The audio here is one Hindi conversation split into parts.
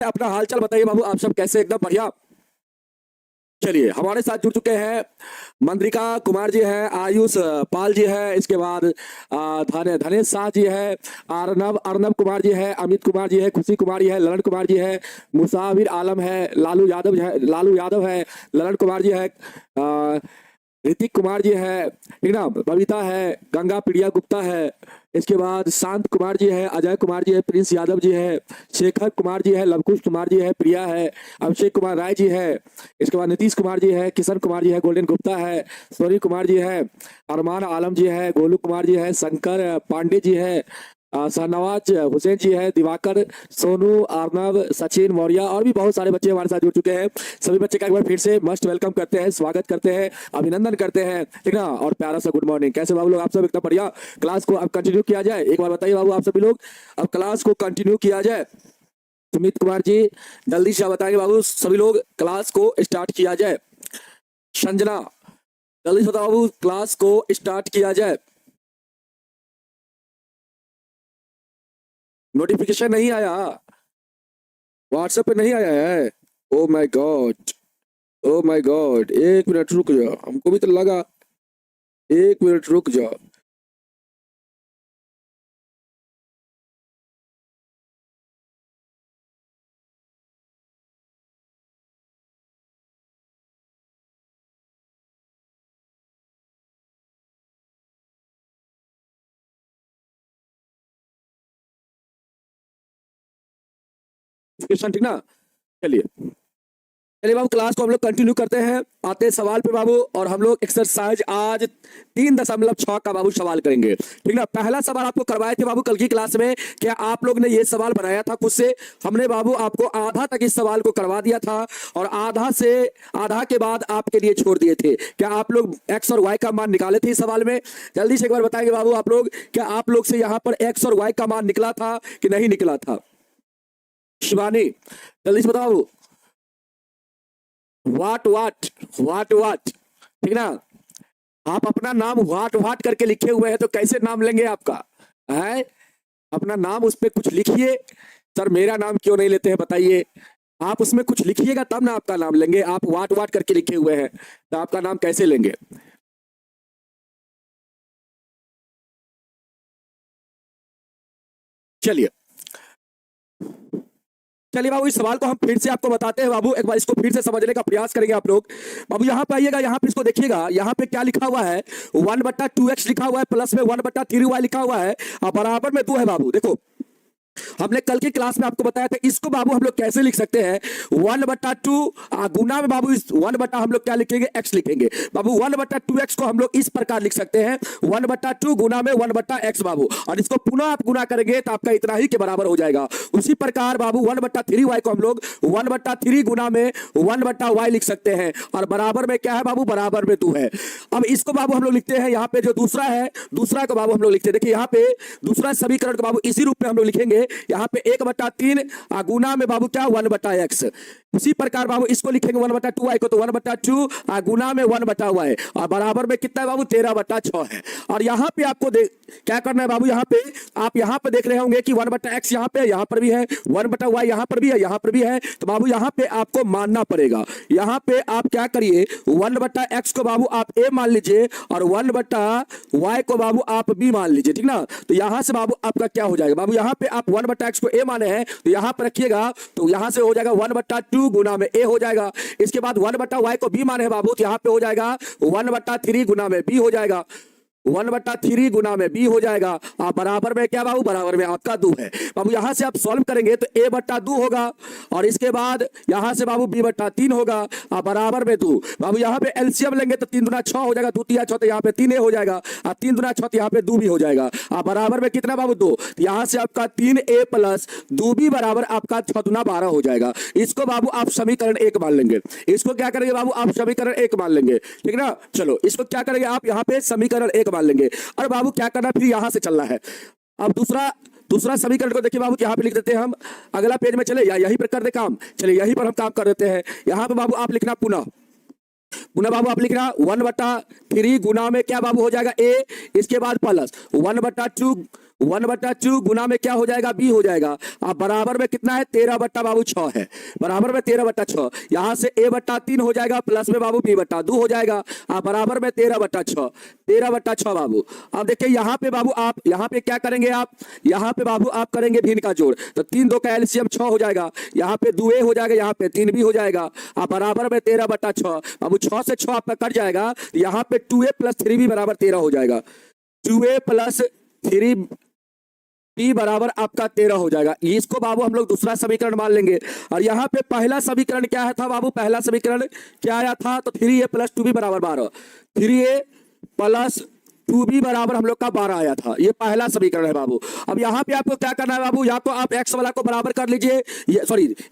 अपना हालचाल बताइए बाबू, आप सब कैसे? एकदम बढ़िया। चलिए, हमारे साथ जुड़ चुके हैं मंद्रिका कुमार जी हैं, आयुष पाल जी है, इसके बाद धनेश शाह जी है, अर्नब अर्नब कुमार जी है, अमित कुमार जी है, खुशी कुमार जी है, ललन कुमार जी है, मुसाविर आलम है, लालू यादव है, ललन कुमार जी है, ऋतिक कुमार जी है, ठीक ना, बबीता है, गंगा प्रिया गुप्ता है, इसके बाद शांत कुमार जी है, अजय कुमार जी है, प्रिंस यादव जी है, शेखर कुमार जी है, लवकुश कुमार जी है, प्रिया है, अभिषेक कुमार राय जी है, इसके बाद नीतीश कुमार जी है, किशन कुमार जी है, गोल्डन गुप्ता है, सोनी कुमार जी है, अरमान आलम जी है, गोलू कुमार जी है, शंकर पांडे जी है, शाहनवाज हुसैन जी है, दिवाकर, सोनू, अर्नब, सचिन मौर्य और भी बहुत सारे बच्चे हमारे साथ जुड़ चुके हैं। सभी बच्चे का एक बार फिर से मस्ट वेलकम करते हैं, स्वागत करते हैं, अभिनंदन करते हैं, ठीक ना, और प्यारा सा गुड मॉर्निंग। कैसे बाबू लोग आप सब? एकदम बढ़िया। क्लास को अब कंटिन्यू किया जाए, एक बार बताइए बाबू आप सभी लोग, अब क्लास को कंटिन्यू किया जाए। सुमित कुमार जी जल्दी से बताएंगे बाबू, सभी लोग क्लास को स्टार्ट किया जाए। संजना जल्दी से बताओ बाबू, क्लास को स्टार्ट किया जाए। नोटिफिकेशन नहीं आया, व्हाट्सएप पे नहीं आया है। Oh my God, oh my God, एक मिनट रुक जाओ, हमको भी तो लगा। एक मिनट रुक जाओ। ठीक ना? चलिए चलिए बाबू, क्लास को हम लोग कंटिन्यू करते हैं। आते हैं सवाल पे बाबू, और हम लोग एक्सरसाइज आज 3.6 का बाबू सवाल करेंगे, ठीक ना। पहला सवाल आपको करवाए थे बाबू कल की क्लास में, क्या आप लोग ने ये सवाल बनाया था खुद से? हमने बाबू आपको आधा तक इस सवाल को करवा दिया था, और आधा के बाद आपके लिए छोड़ दिए थे। क्या आप लोग एक्स और वाई का मान निकाले थे इस सवाल में? जल्दी से एक बार बताएंगे बाबू आप लोग, क्या आप लोग से यहाँ पर एक्स और वाई का मान निकला था कि नहीं निकला था? शिवानी जल्दी से बताओ। वाट वाट वाट वाट, ठीक ना। आप अपना नाम वाट वाट करके लिखे हुए हैं, तो कैसे नाम लेंगे आपका? है, अपना नाम उस पर कुछ लिखिए। सर मेरा नाम क्यों नहीं लेते हैं बताइए? आप उसमें कुछ लिखिएगा तब ना आपका नाम लेंगे। आप वाट वाट करके लिखे हुए हैं तो आपका नाम कैसे लेंगे? चलिए चलिए बाबू, इस सवाल को हम फिर से आपको बताते हैं बाबू, एक बार इसको फिर से समझने का प्रयास करेंगे आप लोग। बाबू यहाँ पे आइएगा, यहाँ पे इसको देखिएगा, यहाँ पे क्या लिखा हुआ है? 1/2x लिखा हुआ है, प्लस में 1/3y लिखा हुआ है, और बराबर में 2 है बाबू। देखो, हमने कल की क्लास में आपको बताया था, इसको बाबू हम लोग कैसे लिख सकते हैं? 1/2 गुना में बाबू इस 1 हम लोग क्या लिखेंगे? x लिखेंगे बाबू। 1/2x को हम लोग इस प्रकार लिख सकते हैं, 1/2 गुना में 1/x बाबू, और इसको पुनः आप गुना करेंगे तो आपका इतना ही के बराबर हो जाएगा। उसी प्रकार बाबू 1/3y को हम लोग 1/3 गुना में 1/y लिख सकते हैं, और बराबर में क्या है बाबू? बराबर में 2 है। अब इसको बाबू हम लोग लिखते हैं, यहाँ पे जो दूसरा है, दूसरा को बाबू हम लोग लिखते हैं। देखिए यहाँ पे दूसरा समीकरण को बाबू इसी रूप में हम लोग लिखेंगे, यहाँ पे 1/3 गुना में बाबू क्या? 1/x। उसी प्रकार बाबू इसको लिखेंगे 1/2y को, तो 1/2 गुना में 1/y, और बराबर में कितना है बाबू? 13/6 है। और यहाँ पे आपको क्या करना है बाबू? यहाँ पे आप यहाँ पे देख रहे होंगे कि 1/x यहाँ पे, यहाँ पर भी है, 1/y यहाँ पर भी है, यहाँ पर भी है, तो बाबू यहाँ पे आपको मानना पड़ेगा। यहाँ पे आप क्या करिए? 1/x को बाबू आप a मान लीजिए, और 1/y को बाबू आप b मान लीजिए, ठीक ना। तो यहाँ से बाबू आपका क्या हो जाएगा? बाबू यहाँ पे आप 1/x को a माने हैं, तो यहाँ पर रखिएगा, तो यहाँ से हो जाएगा 1/2 गुना में a हो जाएगा। इसके बाद 1/y को b माने हैं बाबू, तो यहाँ पे हो जाएगा 1/3 गुना में b हो जाएगा, 1/3 गुना में b हो जाएगा। आप बराबर में क्या बाबू? बराबर में आपका 2 है बाबू। यहां से आप सॉल्व करेंगे तो a/2 होगा, और इसके बाद यहां से बाबू b/3 होगा, आप बराबर में 2 बाबू। यहां पे एलसीएम लेंगे तो 3 दूना 6 हो जाएगा, 2 तिया 6, तो यहाँ पे 3a हो जाएगा, और 3 दूना 6, यहाँ पे 2 भी हो जाएगा। आप बराबर में कितना बाबू? 2। यहां से आपका 3a प्लस 2b बराबर आपका 6 दूना 12 हो जाएगा। इसको बाबू आप समीकरण 1 मान लेंगे। इसको क्या करेंगे बाबू? आप समीकरण 1 मान लेंगे, ठीक ना। चलो इसको क्या करेंगे आप? यहाँ पे समीकरण 1 मान लेंगे। और बाबू क्या करना, फिर यहां से चलना है। अब दूसरा समीकरण को देखिए बाबू, यहाँ पे लिख देते हैं हम। अगला पेज में चले, या यहीं पर कर दे काम? चलिए यहीं पर हम काम कर देते हैं। यहाँ पे बाबू आप लिखना पुनः बाबू आप लिख रहा 1/3 गुना में क्या बाबू हो जाएगा? a, इसके बाद प्लस 1/2 1/2 गुना में क्या हो जाएगा, b हो जाएगा। अब बराबर में कितना है, 13 बट्टा बाबू 6 है, बराबर में 13/6। यहां से a/3 हो जाएगा प्लस में बाबू b/2 हो जाएगा। अब बराबर में 13/6, 13/6 बाबू। अब देखिए यहाँ पे बाबू आप यहाँ पे क्या करेंगे, आप यहाँ पे बाबू आप करेंगे भिन्न का जोड़, तो 3 2 का एलसीएम 6 हो जाएगा। यहाँ पे 2a हो जाएगा, यहाँ पे 3b हो जाएगा। अब बराबर में 13/6 बाबू, 6 से 6 आपका कट जाएगा। यहाँ पे 2a + 3b बराबर 13 हो जाएगा। 2a + 3b बराबर आपका 13 हो जाएगा। इसको बाबू हम लोग दूसरा समीकरण मान लेंगे। और यहाँ पे पहला समीकरण क्या था बाबू, पहला समीकरण क्या आया था, तो 3a + 2b बराबर 12, 3a + 2b बराबर हम लोग का 12 आया था। ये पहला समीकरण है बाबू। अब यहाँ पे आपको क्या करना है बाबू, या तो आप x वाला को बराबर कर लीजिए,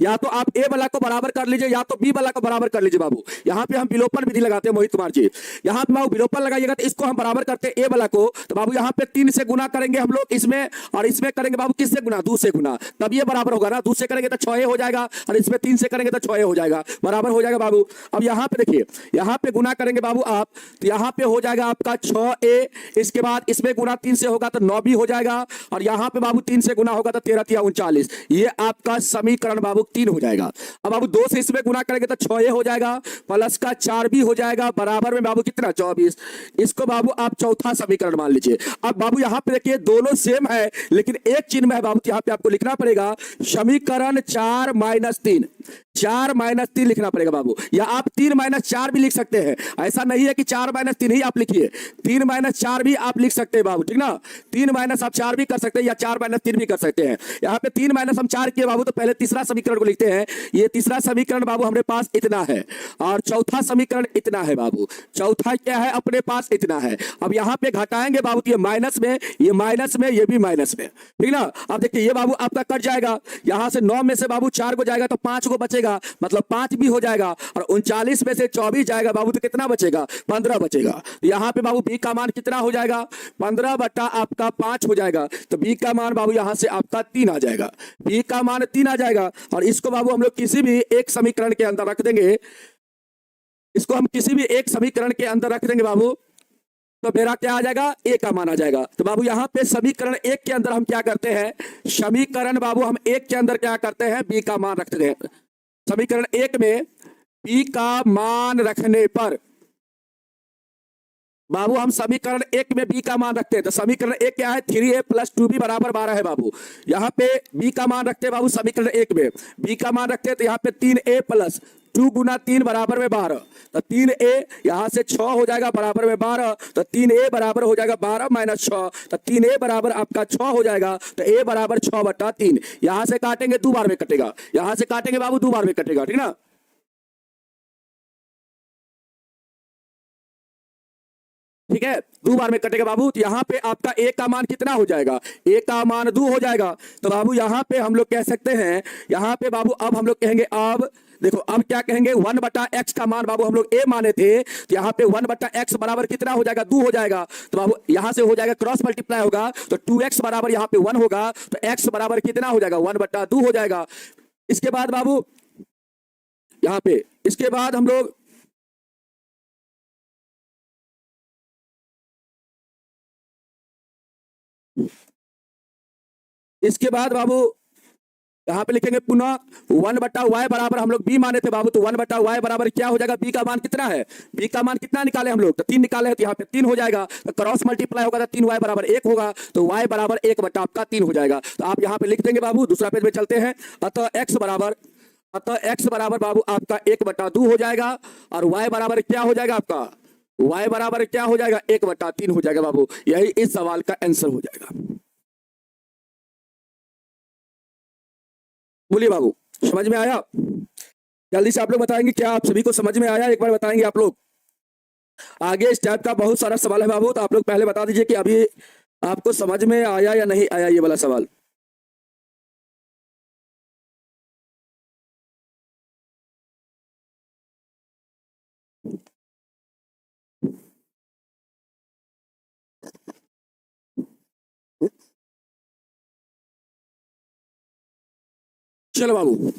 या तो आप a वाला को बराबर कर लीजिए, या तो b वाला को बराबर कर लीजिए बाबू। यहाँ पे हम विलोपन विधि लगाते हैं मोहित कुमार जी। यहाँ पे बाबू विलोपन लगाइएगा तो इसको हम बराबर करते हैं a वाला को, तो बाबू यहाँ पे 3 से गुना करेंगे हम लोग इसमें, और इसमें करेंगे बाबू किससे गुना, 2 से गुना, तब ये बराबर होगा ना। 2 से करेंगे तो 6a हो जाएगा, और इसमें 3 से करेंगे तो 6a हो जाएगा, बराबर हो जाएगा बाबू। अब यहाँ पे देखिए, यहाँ पे गुना करेंगे बाबू आप, तो यहाँ पे हो जाएगा आपका 6a, इसके बाद इसमें गुना 3 से होगा तो 9b हो जाएगा, और यहां पे बाबू 3 से गुना होगा तो 13 × 39, ये आपका समीकरण बाबू 3 हो जाएगा। अब बाबू 2 से इसमें गुना करेंगे तो 6a हो जाएगा, प्लस का 4b हो जाएगा, बराबर में बाबू कितना, 24। इसको बाबू आप चौथा समीकरण मान लीजिए। अब बाबू यहां पे देखिए दोनों सेम है, लेकिन एक चिन्ह है बाबू, यहां पे आपको लिखना पड़ेगा समीकरण 4 - 3, 4 - 3 लिखना पड़ेगा बाबू, या आप 3 - 4 भी लिख सकते हैं। ऐसा नहीं है कि 4 - 3 ही आप लिखिए, 3 - 4 भी आप लिख सकते हैं बाबू, ठीक ना। 3 - आप 4 भी कर सकते हैं, या 4 - 3 भी कर सकते हैं। यहाँ पे 3 - हम 4 किए बाबू, तो पहले तीसरा समीकरण को लिखते हैं। ये तीसरा समीकरण बाबू हमारे पास इतना है, और चौथा समीकरण इतना है बाबू। चौथा क्या है अपने पास, इतना है। अब यहाँ पे घटाएंगे बाबू, तो ये माइनस में, ये माइनस में, ये भी माइनस में, ठीक ना। अब देखिए ये बाबू आपका कट जाएगा, यहाँ से 9 में से बाबू 4 को जाएगा तो 5 को बचेगा, मतलब 5 भी हो जाएगा, और 39 में से 24 जाएगा बाबू, तो कितना बचेगा, 15 बचेगा। यहाँ पे बाबू b का मान कितना हो जाएगा, 15 बटा आपका 5 हो जाएगा, तो b का मान बाबू यहां से आपका 3 आ जाएगा, b का मान 3 आ जाएगा। और इसको बाबू हम लोग किसी भी एक समीकरण के अंदर रख देंगे, इसको हम किसी भी एक समीकरण के अंदर रख देंगे बाबू, तो मेरा क्या आ जाएगा, a का मान आ जाएगा। तो बाबू यहाँ पे समीकरण 1 के अंदर हम क्या करते हैं, समीकरण बाबू हम 1 के अंदर क्या करते हैं, b का मान रखते हैं। समीकरण 1 में b का मान रखने पर बाबू हम समीकरण 1 में b का मान रखते हैं, तो समीकरण 1 क्या है, 3a + 2b बराबर 12 है बाबू। यहाँ पे b का मान रखते हैं बाबू, समीकरण 1 में b का मान रखते हैं, तो यहाँ पे 3a + 2 × 3 बराबर में 12, तो 3a यहाँ से 6 हो जाएगा बराबर में 12, तो 3a बराबर हो जाएगा 12 - 6, तो 3a बराबर आपका 6 हो जाएगा, तो a बराबर 6/3। यहाँ से काटेंगे 2 बार में कटेगा, यहाँ से काटेंगे बाबू 2 बार में कटेगा, ठीक ना। ठीक है, 2 बार में कटेगा बाबू। तो यहाँ पे आपका a का मान कितना हो जाएगा, a का मान 2 हो जाएगा। तो बाबू यहाँ पे हम लोग कह सकते हैं, यहाँ पे बाबू अब हम लोग कहेंगे, अब देखो अब क्या कहेंगे, 1/x का मान बाबू हम लोग a माने थे, तो यहाँ पे 1/x बराबर कितना हो जाएगा, 2 हो जाएगा। तो बाबू यहाँ से हो जाएगा क्रॉस मल्टीप्लाई होगा, तो 2x बराबर यहाँ पे 1 होगा, तो x बराबर कितना हो जाएगा, 1/2 हो जाएगा। इसके बाद बाबू यहाँ पे, इसके बाद हम लोग इसके बाद बाबू यहाँ पे लिखेंगे पुनः 1/y बराबर हम लोग b माने थे बाबू, तो 1/y बराबर क्या हो जाएगा, b का मान कितना है, b का मान कितना निकाले हम लोग, तो 3 निकाले हैं, तो यहाँ पे 3 हो जाएगा, तो क्रॉस मल्टीप्लाई होगा तो 3y बराबर 1 होगा, तो y बराबर 1/3 हो जाएगा। तो आप यहाँ पे लिख देंगे बाबू, दूसरा पेज में चलते हैं। अतः x बराबर बाबू आपका 1/2 हो जाएगा, और y बराबर क्या हो जाएगा आपका, y बराबर क्या हो जाएगा, 1/3 हो जाएगा बाबू। यही इस सवाल का आंसर हो जाएगा। बोलिए बाबू, समझ में आया, जल्दी से आप लोग बताएंगे, क्या आप सभी को समझ में आया, एक बार बताएंगे आप लोग। आगे इस टाइप का बहुत सारा सवाल है बाबू, तो आप लोग पहले बता दीजिए कि अभी आपको समझ में आया या नहीं आया ये वाला सवाल। चलो बाबू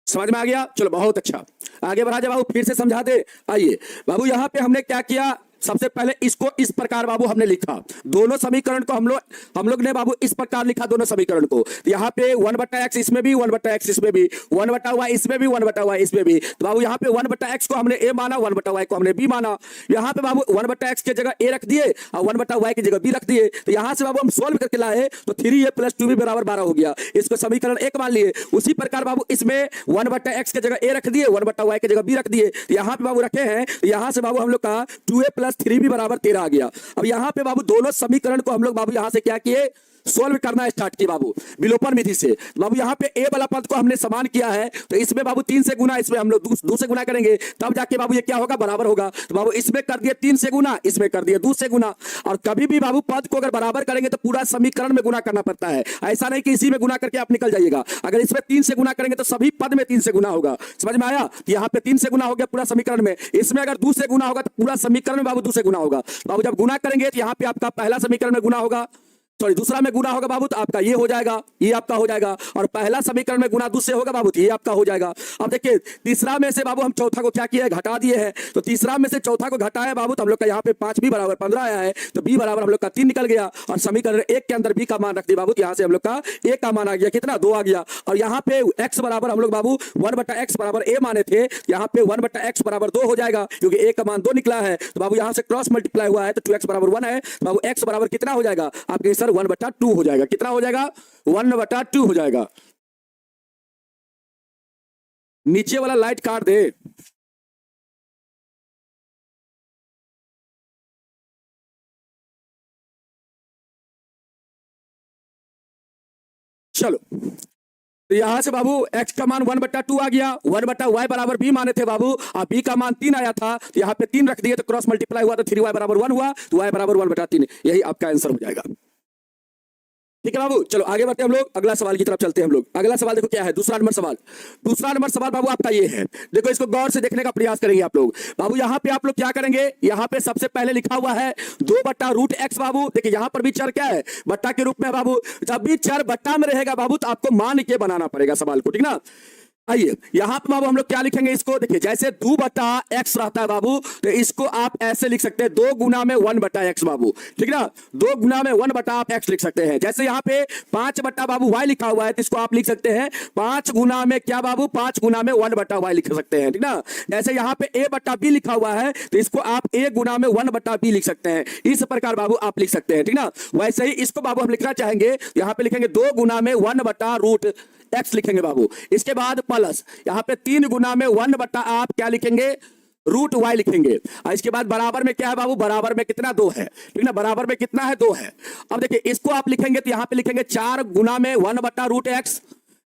समझ में आ गया, चलो बहुत अच्छा, आगे बढ़ा जाए बाबू, फिर से समझा दे। आइए बाबू, यहाँ पे हमने क्या किया, सबसे पहले इसको इस प्रकार बाबू हमने लिखा, दोनों समीकरण को हम लोग ने बाबू इस प्रकार लिखा दोनों समीकरण को। तो यहाँ पे 1/x इसमें भी, 1/x इसमें भी, 1/y इसमें भी, 1/y इसमें भी। तो बाबू यहाँ पे 1/x को हमने a माना, 1/y को हमने b माना। यहाँ पे बाबू 1/x की जगह a रख दिए और 1/y की जगह b रख दिए। तो यहाँ से बाबू हम सोल्व करके लाए तो 3a + 2b = 12 हो गया। इसको समीकरण 1 मान लिए। उसी प्रकार बाबू इसमें 1/x की जगह a रख दिए, 1/y की जगह b रख दिए। यहाँ पे बाबू रखे हैं, यहाँ से बाबू हम लोग का 2a + 3b = 13 आ गया। अब यहाँ पे बाबू दोनों समीकरण को हम लोग बाबू यहाँ से क्या किए, सोल्व करना स्टार्ट किया बाबू विलोपन विधि से। बाबू यहाँ पे a वाला पद को हमने समान किया है, तो इसमें बाबू 3 से गुना, इसमें हम लोग 2 से गुना करेंगे, तब जाके बाबू ये क्या होगा, बराबर होगा। तो बाबू इसमें कर दिए 3 से गुना, इसमें कर दिए 2 से गुना। और कभी भी बाबू पद को अगर बराबर करेंगे तो पूरा समीकरण में गुना करना पड़ता है, ऐसा नहीं कि इसी में गुना करके आप निकल जाइएगा। अगर इसमें 3 से गुना करेंगे तो सभी पद में 3 से गुना होगा। समझ में आया? यहाँ पे 3 से गुना हो गया पूरा समीकरण में, इसमें अगर 2 से गुना होगा तो पूरा समीकरण में बाबू 2 से गुना होगा। बाबू जब गुना करेंगे तो यहाँ पे आपका पहला समीकरण में गुना होगा, सॉरी दूसरा में गुना होगा बाबू, तो आपका ये हो जाएगा, ये आपका हो जाएगा। और पहला समीकरण में गुना दूसरे होगा बाबू, तो ये आपका हो जाएगा। अब देखिए तीसरा में से बाबू हम चौथा को क्या किया है, घटा दिए हैं। तो तीसरा में से चौथा को घटाया बाबू, तो हम लोग का यहाँ पे 5 b = 15 आया है, तो b = हम लोग का 3 निकल गया। और समीकरण 1 के अंदर b का मान रख दिया बाबू, यहाँ से हम लोग का a का मान आ गया, कितना, 2 आ गया। और यहाँ पे x बराबर हम लोग बाबू 1/x = a माने थे, यहाँ पे 1/x = 2 हो जाएगा, क्योंकि a का मान 2 निकला है। तो बाबू यहाँ से क्रॉस मल्टीप्लाई हुआ है, तो 2x = 1 है। तो बाबू x बराबर कितना हो जाएगा आपके सर, 1/2 हो जाएगा। कितना हो जाएगा, 1/2 हो जाएगा। नीचे वाला लाइट काट दे। चलो तो यहां से बाबू x का मान 1/2 आ गया, 1/y = b माने थे बाबू, और b का मान 3 आया था, तो यहाँ पे 3 रख दिए, तो क्रॉस मल्टीप्लाई हुआ तो 3y = 1 हुआ, तो y = 1/3। यही आपका आंसर हो जाएगा। ठीक है बाबू, चलो आगे बढ़ते हैं हम लोग, अगला सवाल की तरफ चलते हैं हम लोग। अगला सवाल देखो क्या है, दूसरा नंबर सवाल। दूसरा नंबर सवाल बाबू आपका ये है, देखो इसको गौर से देखने का प्रयास करेंगे आप लोग। बाबू यहाँ पे आप लोग क्या करेंगे, यहाँ पे सबसे पहले लिखा हुआ है 2/√x बाबू। देखिए यहाँ पर भी चर क्या है, बट्टा के रूप में बाबू। जब भी चर बट्टा में रहेगा बाबू तो आपको मान के बनाना पड़ेगा सवाल को, ठीक ना। आइए यहाँ पे बाबू हम लोग क्या लिखेंगे इसको, देखिए जैसे 2/x रहता है बाबू, तो इसको आप ऐसे लिख सकते हैं 2 गुना में 1/x बाबू, ठीक ना। 2 गुना में 1/x लिख सकते हैं। जैसे यहाँ पे 5 बाबू y लिखा हुआ है, तो इसको आप लिख सकते हैं 5 गुना में क्या बाबू, 5 गुना में 1/y लिख सकते हैं, ठीक ना। जैसे यहाँ पे a/b लिखा हुआ है, तो इसको आप a गुना में 1/b लिख सकते हैं। इस प्रकार बाबू आप लिख सकते हैं, ठीक ना। वैसे ही इसको बाबू हम लिखना चाहेंगे, यहाँ पे लिखेंगे 2 गुना में 1/√x लिखेंगे बाबू। इसके बाद प्लस यहाँ पे 3 गुना में 1/ आप क्या लिखेंगे, √y लिखेंगे। और इसके बाद बराबर में क्या है बाबू, बराबर में कितना, 2 है, ठीक ना। बराबर में कितना है, 2 है। अब देखिए इसको आप लिखेंगे तो यहाँ पे लिखेंगे 4 गुना में 1/√x।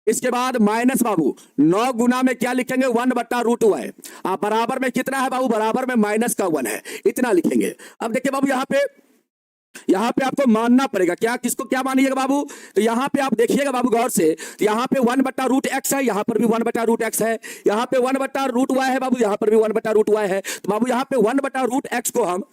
इसके बाद माइनस बाबू 9 गुना में क्या लिखेंगे, 1/√y। आप बराबर में कितना है बाबू, बराबर में -1 है, इतना लिखेंगे। अब देखिए बाबू यहाँ पे आपको मानना पड़ेगा, क्या किसको क्या मानिएगा बाबू, तो यहाँ पे आप देखिएगा बाबू गौर से, तो यहाँ पे 1/√x है, यहाँ पर भी 1/√x है, यहाँ पे 1/√y है बाबू, यहाँ पर भी 1/√y है। तो बाबू यहाँ पे 1/√x को हम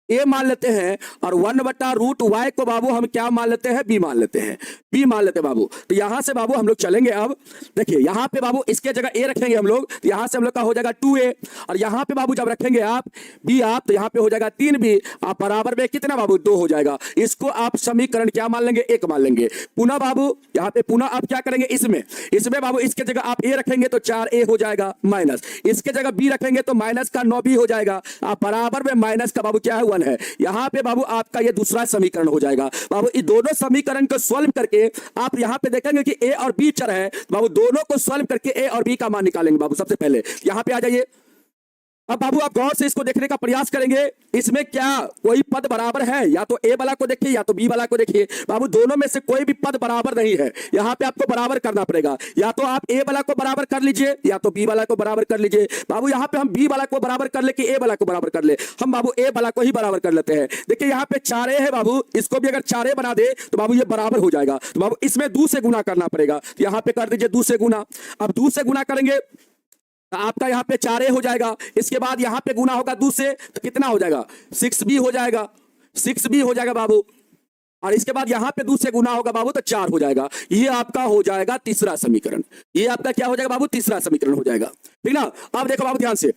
a मान लेते हैं, और 1/√y को बाबू हम क्या मान लेते हैं, b मान लेते हैं, b मान लेते हैं बाबू। तो यहां से बाबू हम लोग चलेंगे। अब देखिए यहाँ पे बाबू इसके जगह a रखेंगे हम लोग, तो यहां से हम लोग का हो जाएगा 2a। और यहाँ पे बाबू जब रखेंगे आप b आप, तो यहाँ पे हो जाएगा 3b, आप बराबर में कितना बाबू, 2 हो जाएगा। इसको आप समीकरण क्या मान लेंगे, 1 मान लेंगे। पुनः बाबू यहाँ पे पुनः आप क्या करेंगे, इसमें बाबू इसके जगह आप a रखेंगे तो 4a हो जाएगा, माइनस इसके जगह b रखेंगे तो माइनस का 9b हो जाएगा। आप बराबर में माइनस का बाबू क्या है, 1 है। यहाँ पे बाबू आपका ये दूसरा समीकरण हो जाएगा। बाबू इस दोनों समीकरण को सॉल्व करके आप यहाँ पे देखेंगे कि a और b चर है, बाबू दोनों को सॉल्व करके a और b का मान निकालेंगे बाबू। सबसे पहले यहाँ पे आ जाइए। अब बाबू आप गौर से इसको देखने का प्रयास करेंगे, इसमें क्या कोई पद बराबर है, या तो a वाला को देखिए या तो b वाला को देखिए। बाबू दोनों में से कोई भी पद बराबर नहीं है, यहाँ पे आपको बराबर करना पड़ेगा। या तो आप a वाला को बराबर कर लीजिए या तो b वाला को बराबर कर लीजिए। बाबू यहाँ पे हम b वाला को बराबर कर ले कि a वाला को बराबर कर ले, हम बाबू a वाला को ही बराबर कर लेते हैं। देखिए यहाँ पे 4a है बाबू, इसको भी अगर 4a बना दे तो बाबू ये बराबर हो जाएगा। तो बाबू इसमें 2 से गुना करना पड़ेगा, यहाँ पे कर दीजिए 2 से गुना। अब 2 से गुना करेंगे तो आपका यहाँ पे 4a हो जाएगा। इसके बाद यहाँ पे गुना होगा 2 से, तो कितना हो जाएगा, 6b हो जाएगा, 6b हो जाएगा बाबू। और इसके बाद यहाँ पे 2 से गुना होगा बाबू तो 4 हो जाएगा। ये आपका हो जाएगा तीसरा समीकरण। ये आपका क्या हो जाएगा बाबू, तीसरा समीकरण हो जाएगा, ठीक ना। अब देखो बाबू ध्यान से,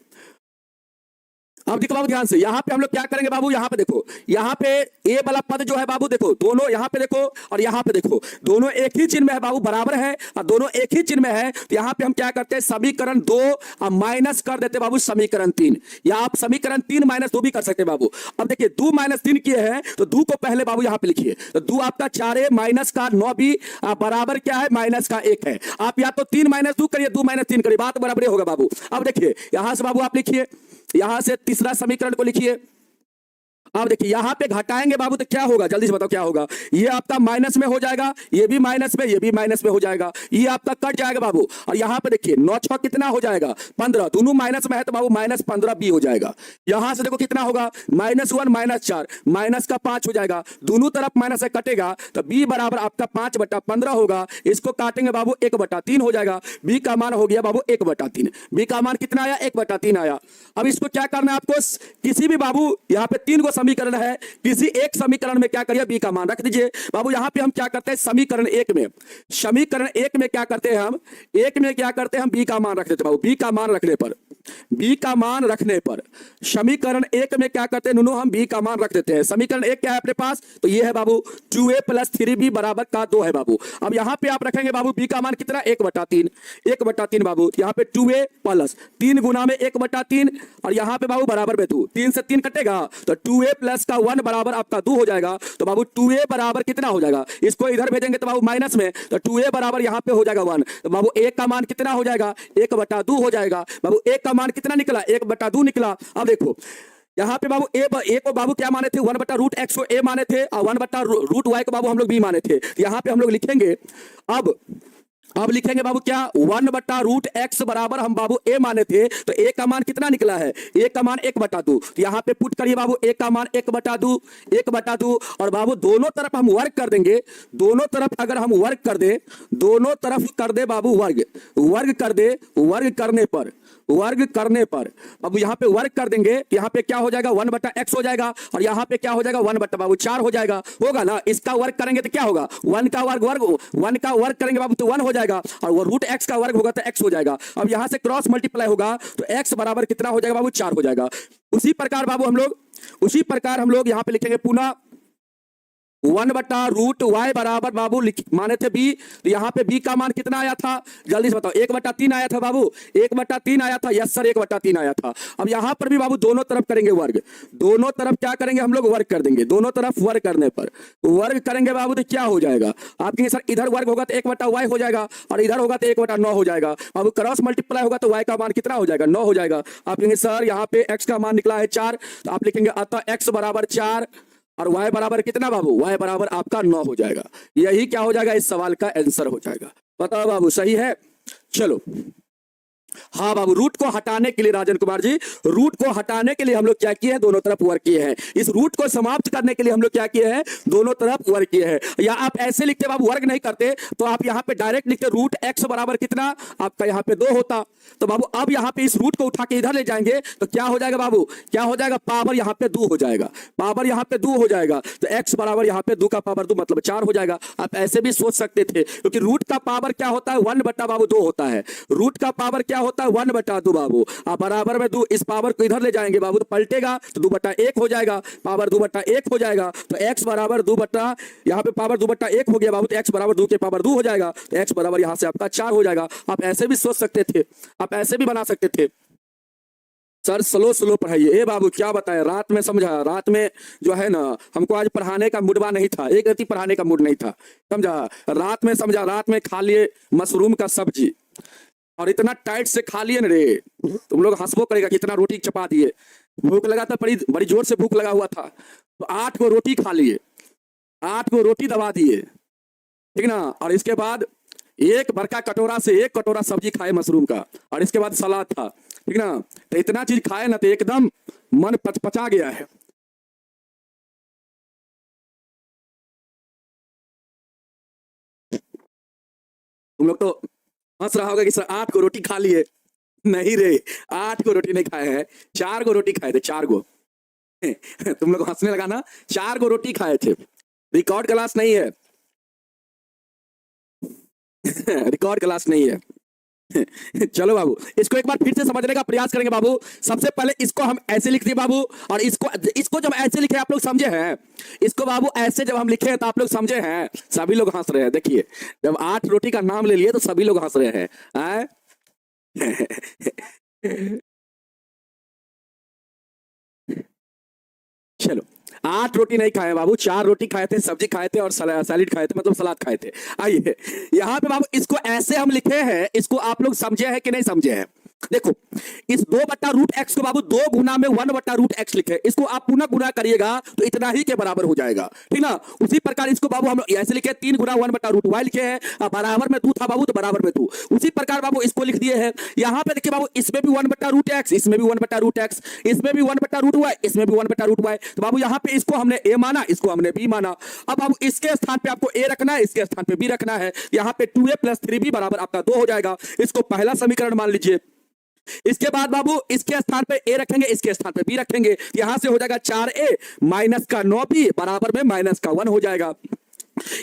अब देखो बाबू ध्यान से, यहाँ पे हम लोग क्या करेंगे बाबू, यहाँ पे देखो, यहाँ पे ए वाला पद जो है बाबू, देखो दोनों यहाँ पे देखो और यहाँ पे देखो, दोनों एक ही चिन्ह में है बाबू, बराबर है और दोनों एक ही चिन्ह में है। तो यहाँ पे हम क्या करते हैं, समीकरण 2 और माइनस कर देते बाबू समीकरण 3, या आप समीकरण 3 माइनस 2 भी कर सकते हैं बाबू। अब देखिए 2 माइनस 3 किए हैं तो 2 को पहले बाबू यहाँ पे लिखिए, तो 2 आपका 4 माइनस का 9 भी बराबर क्या है, माइनस का 1 है। आप या तो 3 माइनस 2 करिए, 2 माइनस 3 करिए, बात बराबर होगा बाबू। अब देखिए यहां से बाबू आप लिखिए, यहां से तीसरा समीकरण को लिखिए। अब देखिए यहां पे घटाएंगे बाबू तो क्या होगा, जल्दी से बताओ क्या होगा, ये आपका माइनस में हो जाएगा, ये भी माइनस में, ये भी माइनस में हो जाएगा, ये आपका कट जाएगा बाबू। और यहां पे देखिए 9 6 कितना हो जाएगा, 15, दोनों माइनस में है तो बाबू माइनस 15 भी हो जाएगा। यहां से देखो कितना होगा, -1 -4 माइनस का 5 हो जाएगा, दोनों तरफ माइनस है, कटेगा तो b बराबर आपका 5/15 होगा। इसको काटेंगे बाबू 1/3 हो जाएगा, b का मान हो गया बाबू 1/3। b का मान कितना आया, 1/3 आया। अब इसको क्या करना है आपको, किसी भी बाबू यहाँ पे 3 को समीकरण है, किसी एक समीकरण में क्या करिए, बी का मान रख दीजिए बाबू। यहां पे हम क्या करते हैं, समीकरण 1 में, समीकरण 1 में क्या करते हैं हम, एक में क्या करते हैं हम, बी का मान रख देते हैं बाबू। बी का मान रखने पर, बी का मान रखने पर समीकरण 1 में क्या करते हैं नूनू, हम बी का मान रख देते हैं। समीकरण 1 क्या है अपने पास, तो ये है बाबू 2a + 3b बराबर का 2 है बाबू। अब यहां पे आप रखेंगे बाबू बी का मान कितना, 1/3, 1/3 बाबू। यहां पे 2a + 3 गुना में 1/3 और यहां पे बाबू बराबर में 2, 3 से 3 कटेगा तो 2a + का 1 बराबर आपका 2 हो जाएगा। तो बाबू 2a बराबर कितना हो जाएगा, इसको इधर भेजेंगे तो बाबू माइनस में, तो 2a बराबर यहां पे हो जाएगा 1। तो बाबू 1 का मान कितना हो जाएगा, 1/2 हो जाएगा बाबू। 1 का मान कितना निकला, 1/2 निकला। अब देखो यहां पे बाबू ए को बाबू क्या माने थे, 1/√x को a माने थे और 1/√y को बाबू हम लोग b माने थे। तो यहां पे हम लोग लिखेंगे, अब लिखेंगे बाबू क्या, 1/√x बराबर हम बाबू a माने थे, तो a का मान कितना निकला है, a का मान 1/2। तो यहां पे पुट करिए बाबू, a का मान 1/2 और बाबू दोनों तरफ हम वर्ग कर देंगे। दोनों तरफ अगर हम वर्ग कर दे, दोनों तरफ कर दे बाबू वर्ग कर दे, वर्ग करने पर बाबू यहाँ पे वर्ग कर देंगे, यहाँ पे क्या हो जाएगा, 1/x हो जाएगा और यहाँ पे क्या हो जाएगा, 1/4 हो जाएगा, होगा ना। इसका वर्ग करेंगे तो क्या होगा, 1 का वर्ग करेंगे बाबू तो 1 हो जाएगा और वो √x का वर्ग होगा तो x हो जाएगा। अब यहाँ से क्रॉस मल्टीप्लाई होगा तो x बराबर कितना हो जाएगा बाबू, 4 हो जाएगा। उसी प्रकार बाबू हम लोग यहाँ पे लिखेंगे पुनः 1/√y बराबर बाबू माने थे b, तो यहाँ पे b का मान कितना आया था, जल्दी से बताओ, 1/3 आया था बाबू, 1/3 आया था, यस सर 1/3 आया था। अब यहाँ पर भी बाबू दोनों तरफ करेंगे वर्ग, दोनों तरफ क्या करेंगे हम लोग, वर्ग कर देंगे। दोनों तरफ वर्ग करने पर वर्ग करेंगे बाबू तो क्या हो जाएगा, आप कहेंगे सर इधर वर्ग होगा तो 1/y हो जाएगा और इधर होगा तो 1/9 हो जाएगा। बाबू क्रॉस मल्टीप्लाई होगा तो y का मान कितना हो जाएगा, 9 हो जाएगा। आप कहेंगे सर यहाँ पे x का मान निकला है 4, तो आप लिखेंगे अतः x बराबर 4 और y बराबर कितना बाबू, y बराबर आपका 9 हो जाएगा। यही क्या हो जाएगा, इस सवाल का आंसर हो जाएगा। बताओ बाबू सही है, चलो। हाँ बाबू, रूट को हटाने के लिए राजन कुमार जी, रूट को हटाने के लिए हम लोग क्या किए हैं, दोनों तरफ वर्ग किए हैं। इस रूट को समाप्त करने के लिए हम लोग क्या किए हैं, दोनों तरफ वर्ग किए हैं। या आप ऐसे लिखते बाबू, वर्ग नहीं करते तो आप यहाँ पे डायरेक्ट लिखते √x बराबर कितना आपका यहाँ पे 2 होता। तो बाबू अब यहाँ पे इस रूट को उठा के इधर ले जाएंगे तो क्या हो जाएगा बाबू, क्या हो जाएगा, पावर यहाँ पे 2 हो जाएगा, पावर यहाँ पे 2 हो जाएगा। तो x बराबर यहाँ पे 2 का पावर 2 मतलब 4 हो जाएगा। आप ऐसे भी सोच सकते थे, क्योंकि रूट का पावर क्या होता है, 1/2 होता है। रूट का पावर क्या होता है, 1/2 बाबू। आप बराबर में 2, इस पावर को इधर ले जाएंगे बाबू तो पलटेगा तो 2/1 हो जाएगा, पावर 2/1 हो जाएगा। तो x बराबर 2 यहाँ पे पावर 2/1 हो गया बाबू, तो x बराबर 2 के पावर 2 हो जाएगा, तो x बराबर यहाँ से आपका 4 हो जाएगा। आप ऐसे भी सोच सकते थे, आप ऐसे भी बना सकते थे। सर स्लो पढ़ाइए। ए बाबू क्या बताएं, रात में समझा, रात में जो है ना हमको आज पढ़ाने का मूडवा नहीं था, एक रत्ती पढ़ाने का मूड नहीं था, समझा। रात में समझा, रात में खा लिए मशरूम का सब्जी और इतना टाइट से खा लिए ना रे, तुम लोग हंसबो करेगा कि इतना रोटी चपा दिए। भूख लगा था, बड़ी जोर से भूख लगा हुआ था, तो 8 को रोटी खा लिए, 8 को रोटी दबा दिए, ठीक ना। और इसके बाद एक बड़का कटोरा से 1 कटोरा सब्जी खाए मशरूम का और इसके बाद सलाद था, ठीक ना। तो इतना चीज खाए ना तो एकदम मन पचा गया है। तुम लोग तो हंस रहा होगा कि सर 8 को रोटी खा लिए, नहीं रे, 8 को रोटी नहीं खाए हैं, 4 को रोटी खाए थे, 4 को। तुम लोग हंसने लगा ना, 4 को रोटी खाए थे। रिकॉर्ड क्लास नहीं है, रिकॉर्ड क्लास नहीं है। चलो बाबू, इसको एक बार फिर से समझने का प्रयास करेंगे बाबू। सबसे पहले इसको हम ऐसे लिख दिए बाबू, और इसको इसको जब ऐसे लिखे आप लोग समझे हैं, इसको बाबू ऐसे जब हम लिखे तो आप लोग समझे हैं। सभी लोग हंस रहे हैं, देखिए जब 8 रोटी का नाम ले लिए तो सभी लोग हंस रहे हैं। चलो, 8 रोटी नहीं खाए बाबू, 4 रोटी खाए थे, सब्जी खाए थे और सैलेड खाए थे, मतलब सलाद खाए थे। आइए यहाँ पे बाबू इसको ऐसे हम लिखे हैं, इसको आप लोग समझे हैं कि नहीं समझे हैं? देखो, इस 2/√x को बाबू 2 गुना में 1/√x लिखे, इसको आप पुनः गुना करिएगा तो इतना ही के बराबर हो जाएगा, ठीक ना। उसी प्रकार इसको बाबू हम ऐसे लिखे 3 गुना 1/√y लिखे हैं, बराबर में 2 था बाबू तो बराबर में 2। उसी प्रकार बाबू इसको लिख दिए हैं। यहाँ पे देखिए बाबू, इसमें भी 1/√x, इसमें भी 1/√x, इसमें भी 1/√y, इसमें भी 1/√y। तो बाबू यहाँ पे इसको हमने a माना, इसको हमने b माना। अब बाबू इसके स्थान पे आपको a रखना है, इसके स्थान पे b रखना है। यहाँ पे 2a + 3b बराबर आपका 2 हो जाएगा। इसको पहला समीकरण मान लीजिए। इसके बाद बाबू इसके स्थान पे a रखेंगे, इसके स्थान पे b रखेंगे, यहां से हो जाएगा 4a माइनस का 9b बराबर में माइनस का 1 हो जाएगा।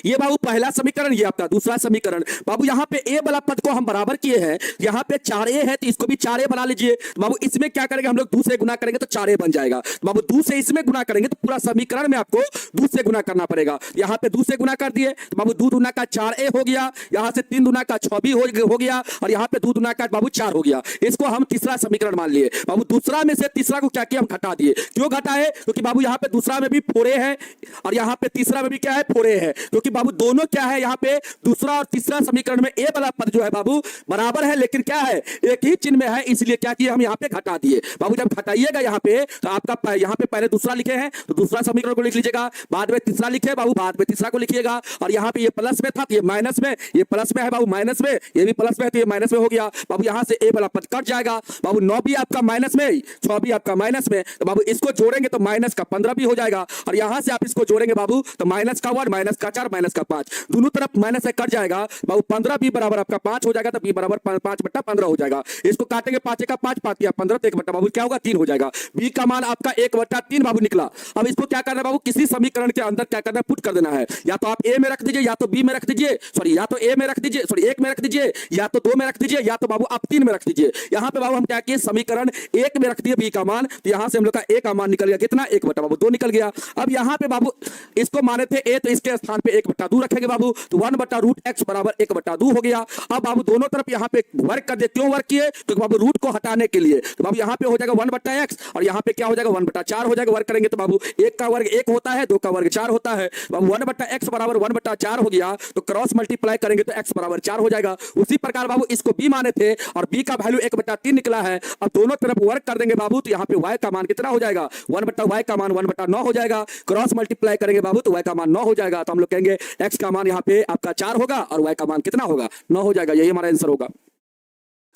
ये बाबू पहला समीकरण, ये आपका दूसरा समीकरण। बाबू यहाँ पे a वाला पद को हम बराबर किए हैं, यहाँ पे 4a है तो इसको भी 4a बना लीजिए। तो बाबू इसमें क्या करेंगे हम लोग, 2 से गुना करेंगे तो 4a बन जाएगा। तो बाबू 2 से इसमें गुना करेंगे तो पूरा समीकरण में आपको 2 से गुना करना पड़ेगा। यहाँ पे 2 से गुना कर दिए तो बाबू 2 दूना का 4a हो गया, यहाँ से 3 दूना का 6b हो गया, और यहाँ पे 2 दूना का बाबू 4 हो गया। इसको हम तीसरा समीकरण मान लिए। बाबू दूसरा में से तीसरा को क्या किया, हम घटा दिए। क्यों घटाए, क्योंकि बाबू यहाँ पे दूसरा में भी 4a है और यहाँ पे तीसरा में भी क्या है, 4a है। क्योंकि बाबू दोनों क्या है, यहाँ पे दूसरा और तीसरा समीकरण में a वाला पद जो है बाबू बराबर है, लेकिन क्या है, एक ही चिन्ह में है, इसलिए क्या किया, हम यहाँ पे घटा दिए। बाबू जब घटाइएगा यहाँ पे तो आपका यहाँ पे पहले दूसरा लिखे हैं तो दूसरा समीकरण को लिख लीजिएगा, बाद में तीसरा लिखे बाबू, बाद में तीसरा को लिखिएगा। और यहाँ पे ये प्लस में था तो ये माइनस में, ये प्लस में है बाबू माइनस में, ये भी प्लस में है तो ये माइनस में हो गया। बाबू यहाँ से a वाला पद कट जाएगा। बाबू 9 भी आपका माइनस में, 6 भी आपका माइनस में, तो बाबू इसको जोड़ेंगे तो माइनस का 15 भी हो जाएगा। और यहाँ से आप इसको जोड़ेंगे बाबू तो माइनस का 1, माइनस का 4, माइनस का 5, दोनों तरफ माइनस से कट जाएगा। बाबू 15 b बराबर आपका 5 हो जाएगा, तो b बराबर 5/15 हो जाएगा। इसको काटेंगे 5 का 5, 5 या 15 तो 1 बाबू क्या होगा, 3 हो जाएगा। b का मान आपका 1/3 बाबू निकला। अब इसको क्या करना है बाबू, किसी समीकरण के अंदर क्या करना है, पुट कर देना है। या तो आप a में रख दीजिए, या तो b में रख दीजिए, सॉरी या तो a में रख दीजिए, सॉरी 1 में रख दीजिए, या तो 2 में रख दीजिए, या तो बाबू आप 3 में रख दीजिए। यहाँ पे बाबू हम क्या किए, समीकरण 1 में रख दिए b का मान, तो यहाँ से हम लोग का a का मान निकल गया कितना, 1/2 निकल गया। अब यहाँ पे बाबू इसको माने थे a, तो इसके स्थान पे 1/2 रखेंगे बाबू, तो 1/√x बराबर 1/2 हो गया। अब बाबू दोनों तरफ यहाँ पे वर्क कर दे। क्यों वर्क किए, क्योंकि बाबू रूट को हटाने के लिए। तो बाबू यहाँ पे हो जाएगा 1/x और यहाँ पे क्या हो जाएगा 1/4 हो जाएगा। वर्क करेंगे तो बाबू 1 का वर्ग 1 होता है, 2 का वर्ग 4 होता है। बाबू 1/x बराबर 1/4 हो गया, तो क्रॉस मल्टीप्लाई करेंगे तो x बराबर 4 हो जाएगा। उसी प्रकार बाबू इसको b माने थे और b का वैल्यू 1/3 निकला है। अब दोनों तरफ वर्क कर देंगे बाबू, तो यहाँ पे y का मान कितना हो जाएगा, 1/y का मान 1/9 हो जाएगा। क्रॉस मल्टीप्लाई करेंगे बाबू तो y का मान 9 हो जाएगा। तो हम लोग कहेंगे x का मान यहाँ पे आपका 4 होगा और y का मान कितना होगा, 9 हो जाएगा। यही हमारा आंसर होगा।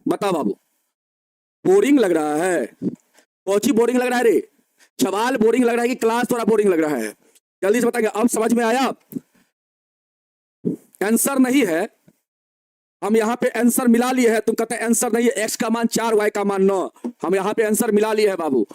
बताओ बाबू, बोरिंग लग रहा है? कोची बोरिंग लग रहा है रे? सवाल बोरिंग लग रहा है कि क्लास थोड़ा बोरिंग लग रहा है? जल्दी से बताएंगे। अब समझ में आया? आंसर नहीं है, हम यहाँ पे आंसर मिला लिए हैं। तुम कहते हैं आंसर नहीं है, x का मान 4, y का मान 9, हम यहाँ पे आंसर मिला लिए है बाबू,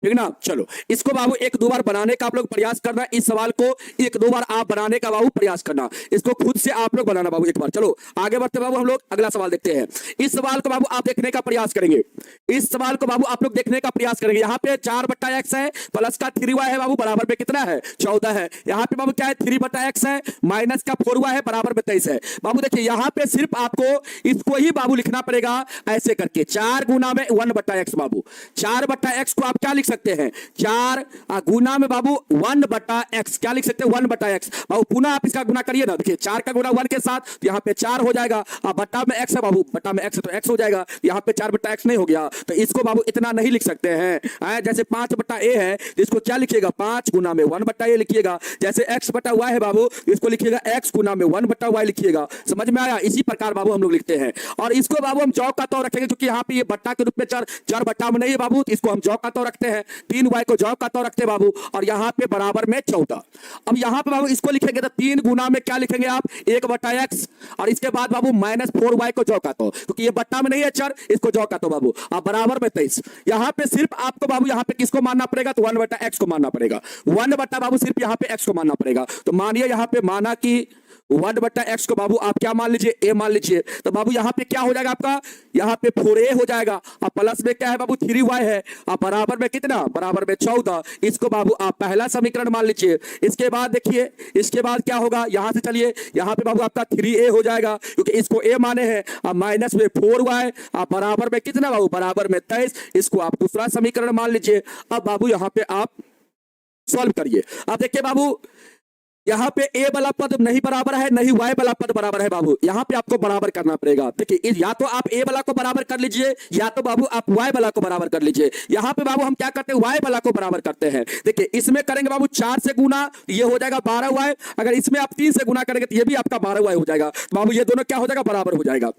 ठीक ना। चलो इसको बाबू 1-2 बार बनाने का आप लोग प्रयास करना। इस सवाल को 1-2 बार आप बनाने का बाबू प्रयास करना। इसको खुद से आप लोग बनाना बाबू एक बार। चलो आगे बढ़ते बाबू, हम लोग अगला सवाल देखते हैं। इस सवाल को बाबू आप देखने का प्रयास करेंगे। इस सवाल को बाबू आप लोग देखने का प्रयास करेंगे। यहाँ पे 4/x है, प्लस का 3y है बाबू, बराबर में कितना है, 14 है। यहाँ पे बाबू क्या है, 3/x है, माइनस का 4y है, बराबर में 23 है। बाबू देखिए यहाँ पे सिर्फ आपको इसको ही बाबू लिखना पड़ेगा ऐसे करके, 4 गुना में 1/x बाबू। 4/x को आप क्या लिख सकते हैं, 4 गुना में बाबू 1/x, क्या लिख सकते हैं, 1/x बाबू। पुनः आप इसका गुना करिए ना, देखिए 4 का गुना 1 के साथ, तो यहाँ पे 4 हो जाएगा। बट्टा में x है बाबू, बट्टा में x है तो x हो जाएगा। यहाँ पे 4/x नहीं हो गया, तो इसको बाबू इतना नहीं लिख सकते हैं। जैसे 5/a है, इसको क्या लिखिएगा, 5 गुना में 1/a लिखिएगा। जैसे x/y है बाबू, इसको लिखिएगा x गुना में 1/y लिखिएगा। समझ में आया? इसी प्रकार बाबू हम लोग लिखते हैं। और इसको बाबू हम जॉब का तौर रखेंगे, क्योंकि यहाँ पे ये बट्टा के रूप में चर बट्टा में नहीं है बाबू, तो इसको हम जॉब का तौर रखते हैं। 3y को जॉब का तौर रखते हैं बाबू, और यहाँ पे बराबर में 14। अब यहाँ पे बाबू इसको लिखेंगे तो 3 गुना में क्या लिखेंगे आप, 1/x, और इसके बाद बाबू -4y को जॉब का तौर, क्योंकि ये बट्टा में नहीं है चर, इसको जॉब का तौर बाबू, अब बराबर में 23। यहाँ पे सिर्फ आपको बाबू यहाँ पे किसको मानना पड़ेगा, तो 1/x को मानना पड़ेगा। 1 बट्टा बाबू सिर्फ यहाँ पे x को मानना पड़ेगा। तो मानिए यहाँ पे माना कि 1/x को बाबू आप क्या मान लीजिए, a मान लीजिए। तो बाबू यहाँ पे क्या हो जाएगा आपका, यहाँ पे 4a हो जाएगा। अब प्लस में क्या है बाबू 3y है। अब बराबर में कितना, बराबर में 14। इसको बाबू आप पहला समीकरण मान लीजिए। इसके बाद देखिए, इसके बाद क्या होगा, यहां से चलिए, यहाँ पे बाबू आपका 3a हो जाएगा क्योंकि इसको a माने हैं। अब माइनस में 4y, आप बराबर में कितना बाबू, बराबर में 23। इसको आप दूसरा समीकरण मान लीजिए। अब बाबू यहाँ पे आप सॉल्व करिए। अब देखिए बाबू, यहाँ पे a वाला पद नहीं बराबर है, नहीं y वाला पद बराबर है बाबू। यहाँ पे आपको बराबर करना पड़ेगा। देखिए या तो आप a वाला को बराबर कर लीजिए, या तो बाबू आप y वाला को बराबर कर लीजिए। यहाँ पे बाबू हम क्या करते हैं, y वाला को बराबर करते हैं। देखिए इसमें करेंगे बाबू 4 से गुना, ये हो जाएगा 12y। अगर इसमें आप 3 से गुना करेंगे तो ये भी आपका 12y हो जाएगा। बाबू ये दोनों क्या हो जाएगा, बराबर हो जाएगा।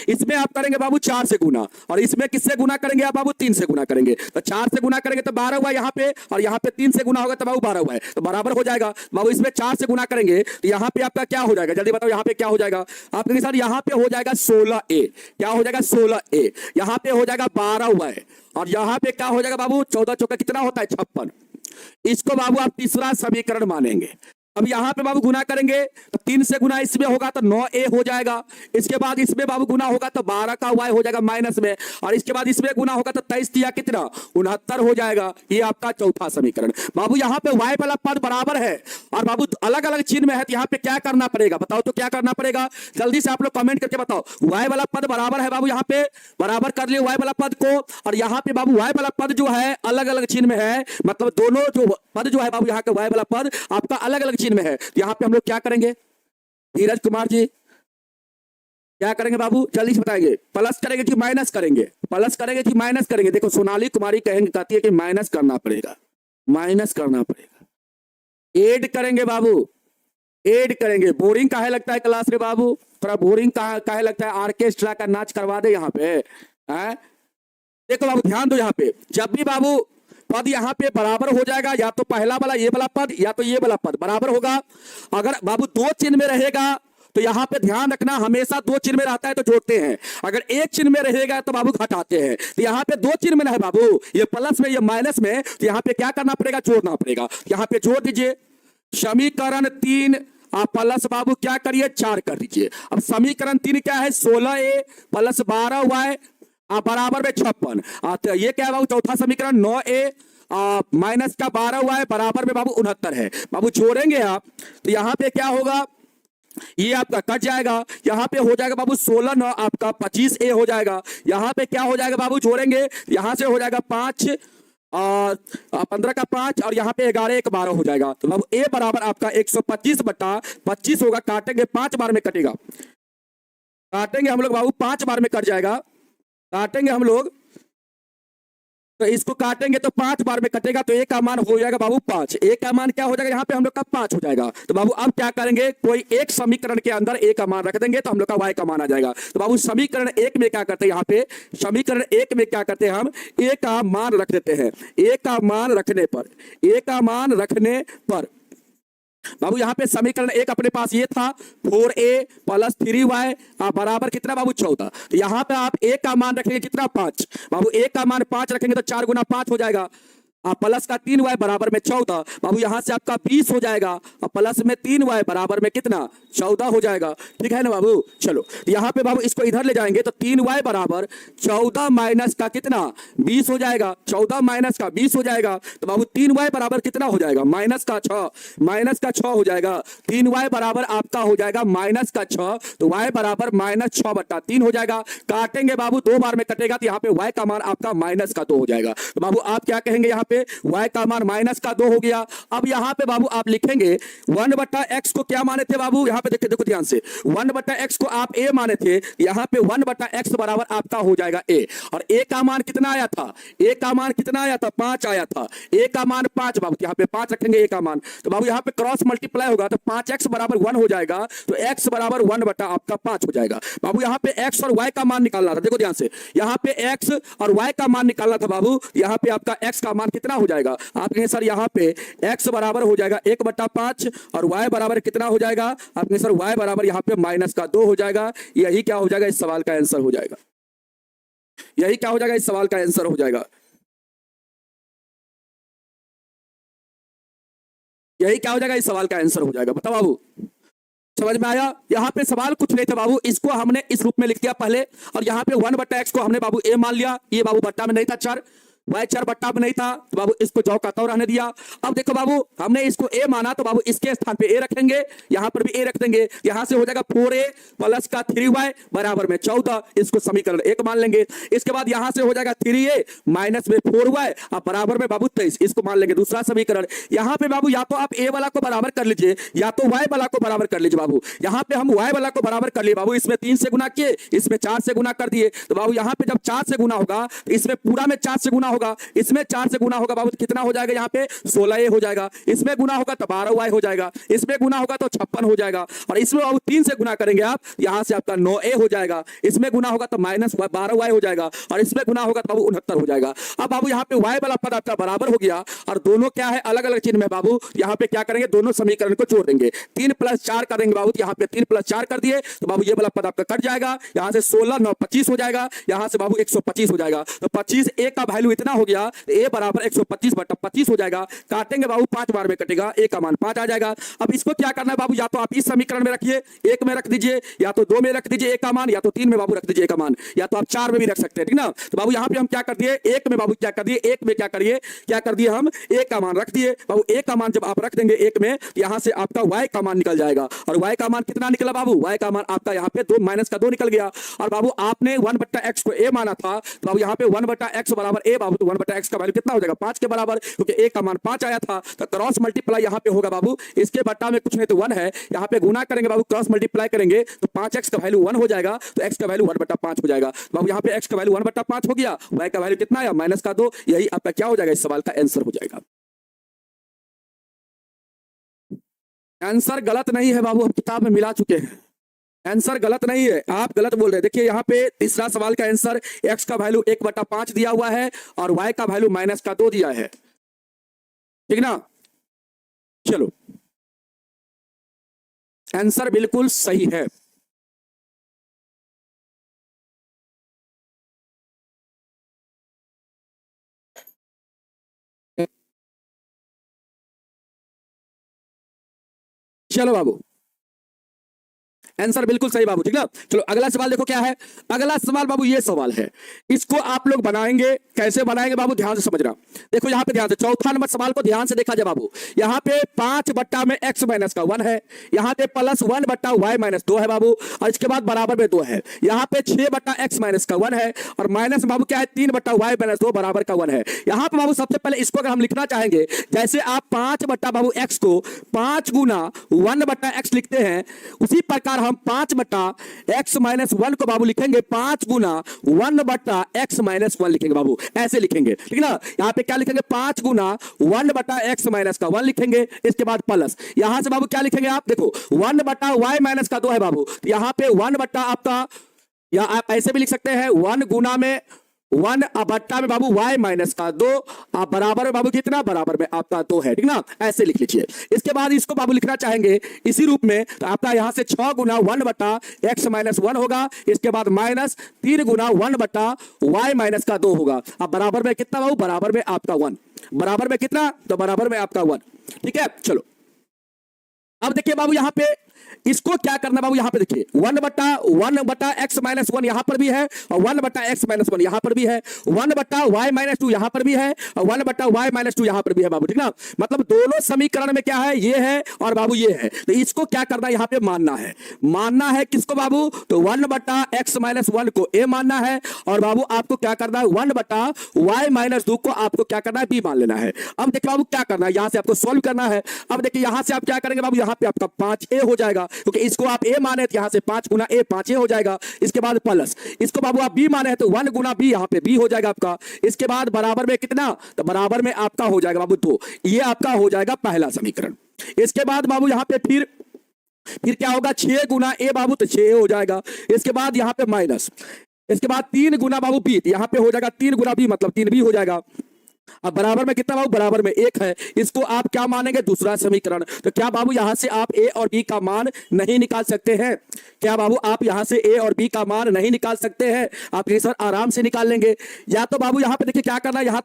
इसमें आप करेंगे बाबू 4 से गुना, और इसमें किससे गुना करेंगे आप बाबू, 3 से गुना करेंगे। तो 4 से गुना करेंगे तो 12 हुआ यहाँ पे, और यहाँ पे 3 से गुना होगा तो बाबू 12 हुआ है, तो बराबर हो जाएगा। बाबू इसमें 4 से गुना करेंगे तो यहाँ पे आपका क्या हो जाएगा, जल्दी बताओ यहाँ पे क्या हो जाएगा। आप कहेंगे सर यहाँ पे हो जाएगा 16a, क्या हो जाएगा 16a। यहाँ पे हो जाएगा 12 हुआ है, और यहाँ पे क्या हो जाएगा बाबू 14 चौका कितना होता है 56। इसको बाबू आप तीसरा समीकरण मानेंगे। अब यहां पे बाबू गुना करेंगे तो 3 से गुना इसमें होगा तो 9a हो जाएगा। इसके बाद इसमें बाबू गुना होगा तो 12 का y हो जाएगा माइनस में, और इसके बाद इसमें गुना होगा तो 23 दिया कितना 69 हो जाएगा। ये आपका चौथा समीकरण। बाबू यहाँ पे y वाला पद बराबर है और बाबू अलग अलग चिन्ह में है, तो यहाँ पे क्या करना पड़ेगा बताओ, तो क्या करना पड़ेगा जल्दी से आप लोग कमेंट करके बताओ। y वाला पद बराबर है बाबू, यहाँ पे बराबर कर लिए y वाला पद को, और यहाँ पे बाबू y वाला पद जो है अलग अलग चिन्ह में है, मतलब दोनों जो पद जो है बाबू यहाँ का y वाला पद आपका अलग अलग में है। तो यहां पे हम लोग क्या करेंगे, धीरज कुमार जी क्या करेंगे बाबू जल्दी से बताएंगे, प्लस करेंगे कि माइनस करेंगे, प्लस करेंगे कि माइनस करेंगे। देखो सोनाली कुमारी कहेंगे, कहती है कि माइनस करना पड़ेगा, माइनस करना पड़ेगा। ऐड करेंगे बाबू, ऐड करेंगे। बोरिंग काहे लगता है क्लास में बाबू, थोड़ा बोरिंग काहे लगता है, ऑर्केस्ट्रा का नाच करवा दे यहाँ पे है? देखो बाबू ध्यान दो, यहाँ पे जब भी बाबू पद यहाँ पे बराबर हो जाएगा, या तो पहला वाला ये वाला पद या तो ये वाला पद बराबर होगा। अगर बाबू दो चिन्ह में रहेगा तो यहाँ पे ध्यान रखना, हमेशा दो चिन्ह में रहता है तो जोड़ते हैं, अगर एक चिन्ह में रहेगा तो बाबू घटाते हैं। तो यहाँ पे दो चिन्ह में है बाबू, ये प्लस में ये माइनस में, तो यहाँ पे क्या करना पड़ेगा, जोड़ना पड़ेगा। यहाँ पे जोड़ दीजिए समीकरण 3, आप प्लस बाबू क्या करिए 4 कर दीजिए। अब समीकरण 3 क्या है, 16a प्लस 12y बराबर में 56। तो ये क्या है बाबू, चौथा समीकरण 9a माइनस का 12 हुआ है बराबर में बाबू 69 है। बाबू जोड़ेंगे आप तो यहाँ पे क्या होगा, ये आपका कट जाएगा, यहाँ पे हो जाएगा बाबू 16 9 आपका 25a हो जाएगा। यहाँ पे क्या हो जाएगा बाबू, जोड़ेंगे यहाँ से हो जाएगा 5 और 15 का 5, और यहाँ पे 11 1 12 हो जाएगा। तो बाबू a बराबर आपका 125/25 होगा। काटेंगे 5 बार में कटेगा, काटेंगे हम लोग बाबू 5 बार में कट जाएगा, काटेंगे हम लोग तो इसको काटेंगे तो 5 बार में कटेगा, तो a का मान हो जाएगा बाबू 5। a का मान क्या हो जाएगा, यहाँ पे हम लोग का 5 हो जाएगा। तो बाबू अब क्या करेंगे, कोई एक समीकरण के अंदर a का मान रख देंगे तो हम लोग का y का मान आ जाएगा। तो बाबू समीकरण 1 में क्या करते हैं, यहाँ पे समीकरण 1 में क्या करते हैं, हम a का मान रख देते हैं। a का मान रखने पर, a का मान रखने पर बाबू यहाँ पे समीकरण 1 अपने पास ये था 4a प्लस 3y बराबर कितना बाबू 14। तो यहाँ पे आप a का मान रखेंगे कितना 5, बाबू a का मान 5 रखेंगे तो 4 गुना 5 हो जाएगा, प्लस का 3y बराबर में 14। बाबू यहां से आपका 20 हो जाएगा, और प्लस में 3y बराबर में कितना 14 हो जाएगा। ठीक है ना बाबू, चलो यहाँ पे बाबू इसको इधर ले जाएंगे तो 3y बराबर 14 माइनस का कितना 20 हो जाएगा, 14 माइनस का 20 हो जाएगा। तो बाबू 3y बराबर कितना हो जाएगा, माइनस का 6, माइनस का 6 हो जाएगा। 3y बराबर आपका हो जाएगा माइनस का 6, तो y बराबर माइनस 6/3 हो जाएगा। काटेंगे बाबू 2 बार में कटेगा, तो यहाँ पे y का मान आपका माइनस का 2 हो जाएगा। तो बाबू आप क्या कहेंगे, यहाँ पे y का मान माइनस का 2 हो गया। अब यहाँ पे बाबू आप लिखेंगे 1/x को क्या माने थे बाबू, यहाँ पे देखिए, देखो ध्यान से 1/x को आप a माने थे, यहाँ पे 1/x बराबर आपका हो जाएगा a। और a का मान कितना आया था, a का मान कितना आया था 5 आया था, a का मान 5 बाबू, यहाँ पे 5 रखेंगे a का मान। तो बाबू यहाँ पे क्रॉस मल्टीप्लाई होगा तो 5x बराबर 1 हो जाएगा, तो x बराबर 1/5 हो जाएगा। बाबू यहाँ पे x और y का मान निकालना था, देखो ध्यान से, यहाँ पे x और y का मान निकालना था बाबू। यहाँ पे आपका x का मान कितना हो जाएगा, आप कहें सर यहाँ पे x बराबर हो जाएगा 1/5 और y बराबर कितना हो जाएगा, आप कहें सर y बराबर यहाँ पे माइनस का 2 हो जाएगा। यही क्या हो जाएगा, इस सवाल का आंसर हो जाएगा, यही क्या हो जाएगा, इस सवाल का आंसर हो जाएगा, यही क्या हो जाएगा, इस सवाल का आंसर हो जाएगा। बताओ बाबू, समझ में आया? यहाँ पे सवाल कुछ नहीं था बाबू, इसको हमने इस रूप में लिख दिया पहले, और यहाँ पे 1/x को हमने बाबू ए मान लिया। ये बाबू बट्टा में नहीं था चर, वाई चर बट्टा में नहीं था, तो बाबू इसको जौ का तौ रहने दिया। अब देखो बाबू, हमने इसको ए माना तो बाबू इसके स्थान पे ए रखेंगे, यहां पर भी ए रख देंगे। यहां से हो जाएगा 4a प्लस का 3y बराबर में 14, इसको समीकरण 1 मान लेंगे। इसके बाद यहां से हो जाएगा 3a माइनस में 4y और बराबर में बाबू 23, इसको मान लेंगे दूसरा समीकरण। यहां पे बाबू या तो आप ए वाला को बराबर कर लीजिए या तो y वाला को बराबर कर लीजिए बाबू। यहां पे हम y वाला को बराबर कर लिए बाबू, इसमें 3 से गुना किए, इसमें 4 से गुना कर दिए। तो बाबू यहां पे जब 4 से गुना होगा तो इसमें पूरा में 4 से गुना होगा, इसमें 4 से गुना होगा बाबू तो कितना हो जाएगा? यहाँ पे 16a हो जाएगा। इसमें गुना होगा तो 12y हो जाएगा, इसमें गुना होगा तो 56 हो जाएगा, और इसमें बाबू 3 से गुना करेंगे आप, यहां से आपका 9a हो जाएगा। इसमें गुना होगा तो -12y हो जाएगा, और इसमें गुना होगा तो बाबू 69 हो जाएगा। अब बाबू यहाँ पे y वाला पद आपका बराबर हो गया, और दोनों क्या है? अलग अलग चिन्ह में बाबू। यहाँ पे क्या करेंगे? दोनों समीकरण को जोड़ देंगे, 3 + 4 करेंगे बाबू। यहाँ पे 3 + 4 कर दिए तो बाबू ये वाला पद आपका कट जाएगा, यहाँ से 16 9 25 हो जाएगा, यहाँ से बाबू 125 हो जाएगा। तो 25 a का वैल्यू इतना हो गया, a बराबर 125/25 हो जाएगा। काटेंगे बाबू 5 बार में कटेगा, a का मान 5 आ जाएगा। अब इसको क्या करना है बाबू? या तो आप इस समीकरण में रखिए, 1 में रख दीजिए, या तो 2 में रख दीजिए a का मान, या तो 3 में बाबू रख दीजिए a का मान, या तो आप 4 में भी रख सकते हैं, ठीक ना? तो बाबू यहाँ पे हम क्या कर दिए? 1 में बाबू क्या कर दिए? 1 में क्या करिए? क्या कर दिए हम? a का मान रख दिए बाबू। a का मान जब आप रख देंगे 1 में, यहाँ से आपका y का मान निकल जाएगा, और y का मान कितना निकला बाबू? y का मान आपका यहाँ पे 2 माइनस का 2 निकल गया। और बाबू आपने 1/x को a माना था, तो बाबू यहाँ पे 1/x बराबर a बाबू, तो 1/x का वैल्यू कितना हो जाएगा? 5 के बराबर, क्योंकि a का मान 5 आया था। तो क्रॉस मल्टीप्लाई यहाँ पे होगा बाबू, इसके बट्टा में कुछ नहीं तो 1 है, यहाँ पे गुना करेंगे बाबू, क्रॉस मल्टीप्लाई करेंगे तो 5x का वैल्यू 1 हो जाएगा, तो x का वैल्यू 1/5 हो जाएगा। बाबू यहाँ पे x का वैल्यू 1/5 हो गया, y का वैल्यू कितना आया? -2। यही आपका क्या हो जाएगा? इस सवाल का आंसर हो जाएगा। आंसर गलत नहीं है बाबू, हम किताब में मिला चुके हैं, आंसर गलत नहीं है, आप गलत बोल रहे हैं। देखिए यहाँ पे तीसरा सवाल का आंसर x का वैल्यू 1/5 दिया हुआ है, और y का वैल्यू -2 दिया है, ठीक ना? चलो, आंसर बिल्कुल सही है। चलो बाबू, आंसर बिल्कुल सही बाबू, ठीक ना? चलो अगला सवाल देखो क्या है। अगला सवाल बाबू ये सवाल है, इसको आप लोग बनाएंगे, कैसे बनाएंगे बाबू? ध्यान से समझना। देखो यहाँ पे ध्यान से, चौथा नंबर सवाल को ध्यान से देखा जाए बाबू। यहाँ पे 5 में x माइनस का 1 है, यहाँ पे प्लस 1/y माइनस 2 है बाबू, और इसके बाद बराबर में 2 है। यहाँ पे 6/x माइनस का 1 है, और माइनस बाबू क्या है? 3/y माइनस 2 बराबर का 1 है। यहाँ पे बाबू सबसे पहले इसको अगर हम लिखना चाहेंगे, जैसे आप 5 बाबू x को 5 गुना 1/x लिखते हैं, उसी प्रकार हम 5/x माइनस 1 को बाबू लिखेंगे 5 गुना 1/x माइनस 1 लिखेंगे बाबू, ऐसे लिखेंगे, ठीक ना? यहाँ पे क्या लिखेंगे? 5 गुना 1/x माइनस का 1 लिखेंगे, इसके बाद प्लस यहां से बाबू क्या लिखेंगे आप? देखो 1/y माइनस का 2 है बाबू, तो यहाँ पे 1 आपका, या आप ऐसे भी लिख सकते हैं 1 गुना में 1 बट्टा में बाबू y माइनस का 2, आप बराबर में बाबू कितना? बराबर में आपका 2 है, ठीक ना? ऐसे लिख लीजिए। इसके बाद इसको बाबू लिखना चाहेंगे इसी रूप में, तो आपका यहां से 6 गुना 1/x माइनस 1 होगा, इसके बाद माइनस 3 गुना 1/y माइनस का 2 होगा। अब बराबर में कितना बाबू? बराबर में आपका 1, बराबर में कितना? तो बराबर में आपका 1, ठीक है? चलो अब देखिए बाबू, यहां पे इसको क्या करना बाबू? यहां पे देखिए 1/x माइनस 1 यहां पर भी है, और 1/x माइनस 1 यहां पर भी है, 1/y माइनस 2 यहां पर भी है, और 1/y माइनस 2 यहां पर भी है बाबू, ठीक ना? मतलब दोनों समीकरण में क्या है? ये है और बाबू ये है। तो इसको क्या करना है? यहां पे मानना है, मानना है किसको बाबू? तो 1/x माइनस 1 को a मानना है, और बाबू आपको क्या करना है? 1/y माइनस 2 को आपको क्या करना है? b मान लेना है। अब देखिए बाबू क्या करना है, यहां से आपको सॉल्व करना है। अब देखिए यहां से आप क्या करेंगे बाबू? यहां पे आपका 5a हो जाएगा, क्योंकि इसको आप a माने तो यहां से 5 गुना a 5a हो जाएगा। इसके बाद प्लस इसको बाबू आप b माने तो 1 गुना b, यहां पे b हो जाएगा आपका। इसके बाद बराबर में कितना? तो बराबर में आपका हो जाएगा बाबू 2, ये आपका हो जाएगा पहला समीकरण। इसके बाद बाबू यहां पे फिर क्या होगा? 6 गुना a बाबू, तो 6 हो जाएगा। इसके बाद यहां पे माइनस, इसके बाद 3 गुना बाबू b, यहां पे हो जाएगा 3 गुना b मतलब 3b हो जाएगा। अब बराबर में कितना बाबू, बराबर में 1 है। इसको आप क्या मानेंगे, दूसरा समीकरण। तो क्या बाबू यहां से आप ए और बी का मान नहीं निकाल सकते हैं? क्या बाबू आप यहां से ए और बी का मान नहीं निकाल सकते हैं? आप ये सर आराम से निकाल लेंगे। या तो बाबू यहां पे देखिए क्या करना है, यहां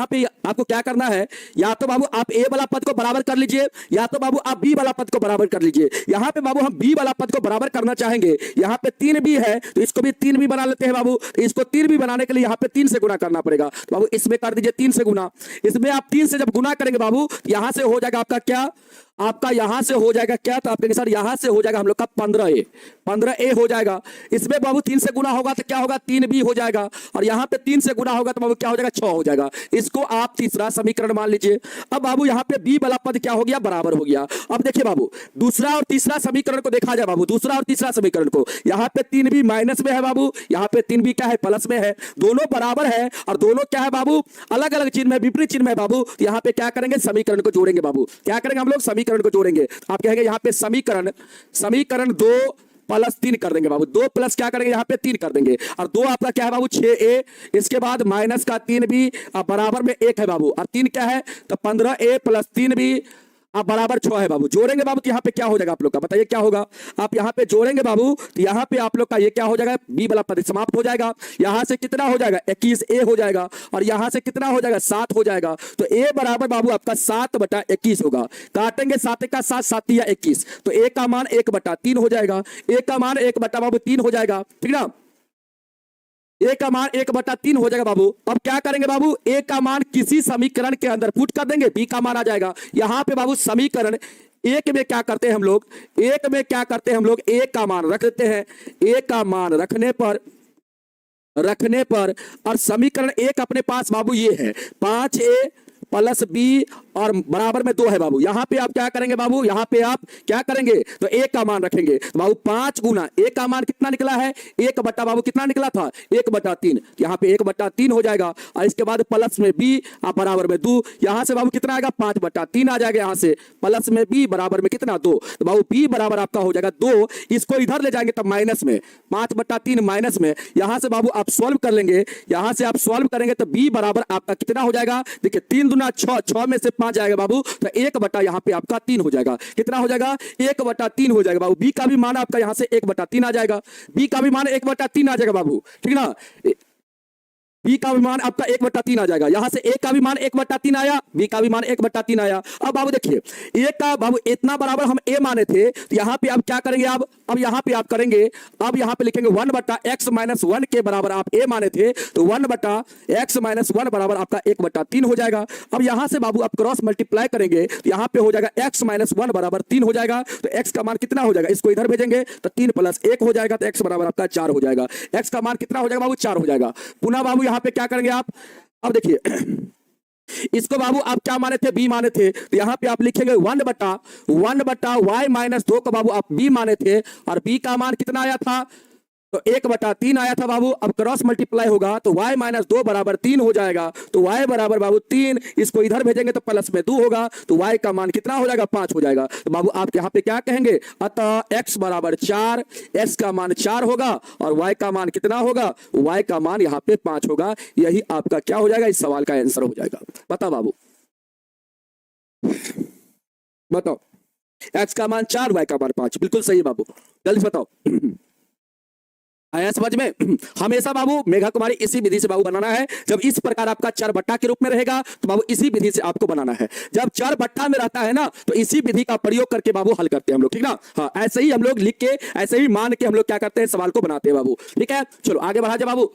पे आपको क्या करना है, या तो बाबू आप ए वाला पद को बराबर कर लीजिए, या तो बाबू आप बी वाला पद को बराबर कर लीजिए। यहां पे बाबू हम बी वाला पद को बराबर करना चाहेंगे। यहां पे 3 बी है तो इसको भी 3 बी बना लेते हैं बाबू। तो इसको 3 बी बनाने के लिए यहां पे 3 से गुना करना पड़ेगा। तो बाबू इसमें कर दीजिए 3 से गुना। इसमें आप 3 से जब गुना करेंगे बाबू, यहां से हो जाएगा आपका क्या, आपका यहां से हो जाएगा क्या, तो आप कहेंगे सर यहां से हो जाएगा हम लोग का 15a हो जाएगा। इसमें बाबू 3 से गुना होगा तो क्या होगा, 3b हो जाएगा। और यहां पे 3 से गुना होगा तो बाबू क्या हो जाएगा, 6 हो जाएगा। इसको आप तीसरा समीकरण मान लीजिए। अब बाबू यहां पे b वाला पद क्या हो गया, बराबर हो गया। अब देखिए बाबू दूसरा और तीसरा समीकरण को देखा जाए बाबू, दूसरा और तीसरा समीकरण को, यहां पे 3b माइनस में है बाबू, यहां पे 3b क्या है, प्लस में है। दोनों बराबर है और दोनों क्या है बाबू, अलग अलग चिन्ह में, विपरीत चिन्ह में बाबू। यहां पे क्या करेंगे, समीकरण को जोड़ेंगे बाबू। क्या करेंगे हम लोग, समीकरण को जोड़ेंगे। आप कहेंगे यहां पे समीकरण 2 प्लस 3 कर देंगे बाबू। 2 प्लस क्या करेंगे, यहां पे 3 कर देंगे। और 2 आपका क्या है बाबू, 6a। इसके बाद माइनस का 3b बराबर में 1 है बाबू। और 3 क्या है, तो 15a प्लस 3b अब बराबर 6 है बाबू। जोड़ेंगे बाबू तो यहाँ पे क्या हो जाएगा आप लोग का, बताइए क्या होगा। आप यहाँ पे जोड़ेंगे बाबू तो यहाँ पे आप लोग का ये क्या हो जाएगा, बी वाला पद समाप्त हो जाएगा। यहाँ से कितना हो जाएगा, 21a हो जाएगा। और यहाँ से कितना हो जाएगा, 7 हो जाएगा। तो a बराबर बाबू आपका 7/21 होगा। काटेंगे 7 का 7, 7 या 21, तो a का मान 1/3 हो जाएगा। a का मान 1/3 हो जाएगा, ठीक ना। ए का मान 1/3 हो जाएगा बाबू। अब क्या करेंगे बाबू, ए का मान किसी समीकरण के अंदर पुट कर देंगे, बी का मान आ जाएगा। यहां पे बाबू समीकरण एक में क्या करते हैं हम लोग, ए का मान रख देते हैं। ए का मान रखने पर और समीकरण एक अपने पास बाबू ये है 5a प्लस बी और बराबर में 2 है बाबू। यहां पे आप क्या करेंगे बाबू, यहां पे आप क्या करेंगे, तो a का मान रखेंगे। तो बाबू 5 गुना a का मान कितना निकला है, 1 बट्टा बाबू कितना निकला था, 1/3। यहां पे 1/3 हो जाएगा। और इसके बाद प्लस में b बराबर में 2। यहां से बाबू कितना आएगा, 5/3 आ जाएगा। यहां से प्लस में b बराबर में कितना, 2। तो बाबू b बराबर आपका हो जाएगा 2। इसको इधर ले जाएंगे तब माइनस में, 5/3 माइनस में। यहां से बाबू आप सॉल्व कर लेंगे। यहां से आप सॉल्व करेंगे तो b बराबर आपका कितना हो जाएगा, देखिए 3 दूना 6, 6 में से 5 जाएगा बाबू। तो 1 यहाँ पे आपका 3 हो जाएगा। कितना हो जाएगा, 1/3 हो जाएगा बाबू। बी का भी मान आपका यहां से 1/3 आ जाएगा। बी का भी मान 1/3 आ जाएगा बाबू, ठीक ना। बी का भी मान आपका 1/3 आ जाएगा। यहां से ए का भी मान 1/3 आया, बी का भी मान 1/3 आया। अब बाबू देखिए ए का बाबू इतना बराबर हम ए माने थे, तो यहां पे आप क्या करेंगे, अब यहां पे आप करेंगे, अब यहां पे लिखेंगे 1/x-1 के बराबर आप ए माने थे, तो 1/x-1 बराबर आपका 1/3 हो जाएगा। अब यहां से बाबू आप क्रॉस मल्टीप्लाई करेंगे तो यहां पे हो जाएगा x-1 बराबर 3 हो जाएगा। तो x का मान कितना हो जाएगा, इसको इधर भेजेंगे तो 3 + 1 हो जाएगा। तो x बराबर आपका 4 हो जाएगा। x का मान कितना हो जाएगा बाबू, 4 हो जाएगा। पुनः बाबू यहां पे क्या करेंगे आप, अब देखिए इसको बाबू आप क्या माने थे, बी माने थे। तो यहां पे आप लिखेंगे 1/y-2 को बाबू आप बी माने थे। और बी का मान कितना आया था, तो 1/3 आया था बाबू। अब क्रॉस मल्टीप्लाई होगा तो y-2 बराबर 3 हो जाएगा। तो y बराबर बाबू 3, इसको इधर भेजेंगे तो प्लस में 2 होगा। तो y का मान कितना हो जाएगा, 5 हो जाएगा। तो बाबू आप यहाँ पे क्या कहेंगे, अतः x बराबर 4, x का मान 4 होगा और y का मान कितना होगा, y का मान यहाँ पे 5 होगा। यही आपका क्या हो जाएगा, इस सवाल का आंसर हो जाएगा। बताओ बाबू, बताओ। x का मान 4, y का मान 5, बिल्कुल सही बाबू, जल्दी बताओ। आया समझ में। हमेशा बाबू मेघा कुमारी इसी विधि से बाबू बनाना है। जब इस प्रकार आपका चर बट्टा के रूप में रहेगा तो बाबू इसी विधि से आपको बनाना है। जब चर बट्टा में रहता है ना तो इसी विधि का प्रयोग करके बाबू हल करते हैं हम लोग, ठीक ना। हाँ, ऐसे ही हम लोग लिख के, ऐसे ही मान के हम लोग क्या करते हैं, सवाल को बनाते हैं बाबू, ठीक है। चलो आगे बढ़ा जाए बाबू।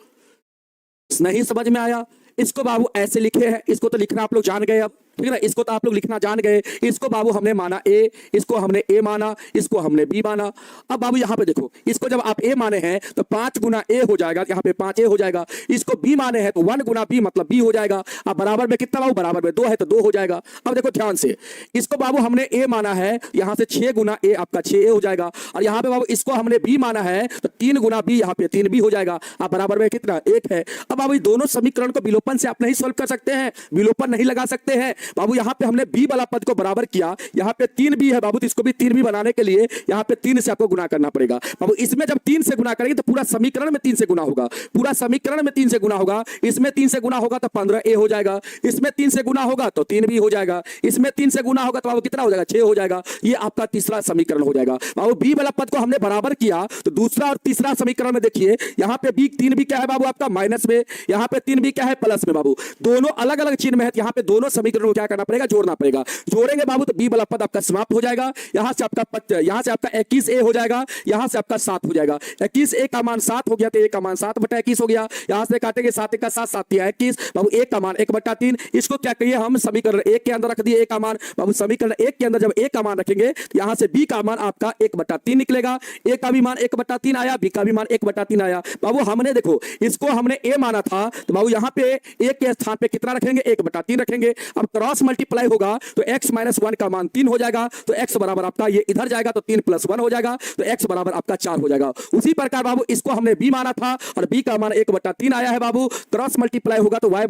नहीं समझ में आया, इसको बाबू ऐसे लिखे हैं, इसको तो लिखना आप लोग जान गए अब, ठीक है ना। इसको तो आप लोग लिखना जान गए। इसको बाबू हमने माना ए, इसको हमने ए माना, इसको हमने बी माना। अब बाबू यहाँ पे देखो, इसको जब आप ए माने हैं तो 5 गुना ए हो जाएगा, यहाँ पे 5a हो जाएगा। इसको बी माने हैं तो 1 गुना बी मतलब बी हो जाएगा। अब बराबर में कितना बाबू, बराबर में 2 है तो 2 हो जाएगा। अब देखो ध्यान से, इसको बाबू हमने ए माना है, यहाँ से 6 गुना ए आपका 6a हो जाएगा। और यहाँ पे बाबू इसको हमने बी माना है तो 3 गुना बी, यहाँ पे 3b हो जाएगा। अब बराबर में कितना, 1 है। अब बाबू दोनों समीकरण को विलोपन से आप नहीं सोल्व कर सकते हैं, विलोपन नहीं लगा सकते हैं। बाबू यहाँ पे हमने b वाला पद को बराबर किया, यहाँ पे 3b है बाबू, तो इसको भी 3b बनाने के लिए यहाँ पे 3 से आपको गुना करना पड़ेगा बाबू। इसमें जब 3 से गुना करेंगे तो पूरा समीकरण में 3 से गुना होगा, पूरा समीकरण में 3 से गुना होगा। इसमें 3 से गुना होगा तो 15a हो जाएगा, इसमें 3 से गुना होगा तो 3b हो जाएगा, इसमें 3 से गुना होगा तो बाबू कितना हो जाएगा, 6 हो जाएगा। ये आपका तीसरा समीकरण हो जाएगा बाबू। b वाला पद को हमने बराबर किया तो दूसरा और तीसरा समीकरण में देखिए, यहाँ पे b 3b क्या है बाबू आपका माइनस में, यहाँ पे 3b क्या है प्लस में बाबू। दोनों अलग अलग चिन्ह में है, यहाँ पे दोनों समीकरण को क्या करना पड़ेगा, जोड़ना पड़ेगा। जोड़ेंगे बाबू तो b वाला पद आपका समाप्त हो जाएगा। यहाँ से आपका 21a हो जाएगा, यहाँ से आपका 7 हो जाएगा। 21a का मान 7 हो गया तो a का मान 7/21 हो गया। यहाँ से काटेंगे 7 का 7, 7 या 21 बाबू। a का मान 1/3, इसको क्या करिए हम समीकरण 1 के अंदर रख दिए a का मान बाबू। समीकरण 1 के अंदर जब a का मान रखेंगे तो यहाँ से b का मान आपका 1/3 निकलेगा। a का भी मान 1/3 आया, b का भी मान 1/3 आया बाबू। हमने देखो इसको हमने a माना था तो बाबू यहाँ पे a के स्थान पे कितना रखेंगे, 1/3 रखेंगे। अब क्रॉस मल्टीप्लाई होगा तो x - 1 का मान 3 हो जाएगा, तो x बराबर आपका ये इधर जाएगा तो 3 + 1 हो जाएगा, तो x बराबर आपका 4 हो जाएगा। उसी प्रकार बाबू इसको हमने b माना था और b का मान 1/3 आया है बाबू। क्रॉस मल्टीप्लाई होगा तो y -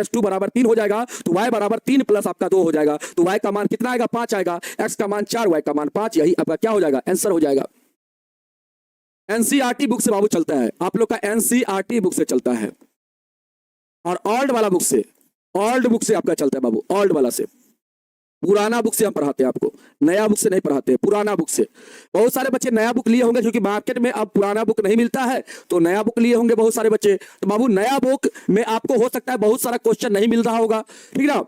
2 बराबर 3 हो जाएगा, तो y बराबर 3 + आपका 2 हो जाएगा, तो y का मान कितना आएगा, 5 आएगा। x का मान 4, y का मान 5, यही आपका क्या हो जाएगा, आंसर हो जाएगा। एनसीईआरटी बुक से बाबू चलता है, आप लोग का एनसीईआरटी बुक से चलता है और ओल्ड वाला बुक से, ओल्ड बुक से आपका चलता है बाबू, ओल्ड वाला से। पुराना बुक से हम पढ़ाते हैं आपको, नया बुक से नहीं पढ़ाते हैं, पुराना बुक से। बहुत सारे बच्चे नया बुक लिए होंगे क्योंकि मार्केट में अब पुराना बुक नहीं मिलता है, तो नया बुक लिए होंगे बहुत सारे बच्चे। तो बाबू नया बुक में आपको हो सकता है बहुत सारा क्वेश्चन नहीं मिल रहा होगा, ठीक ना।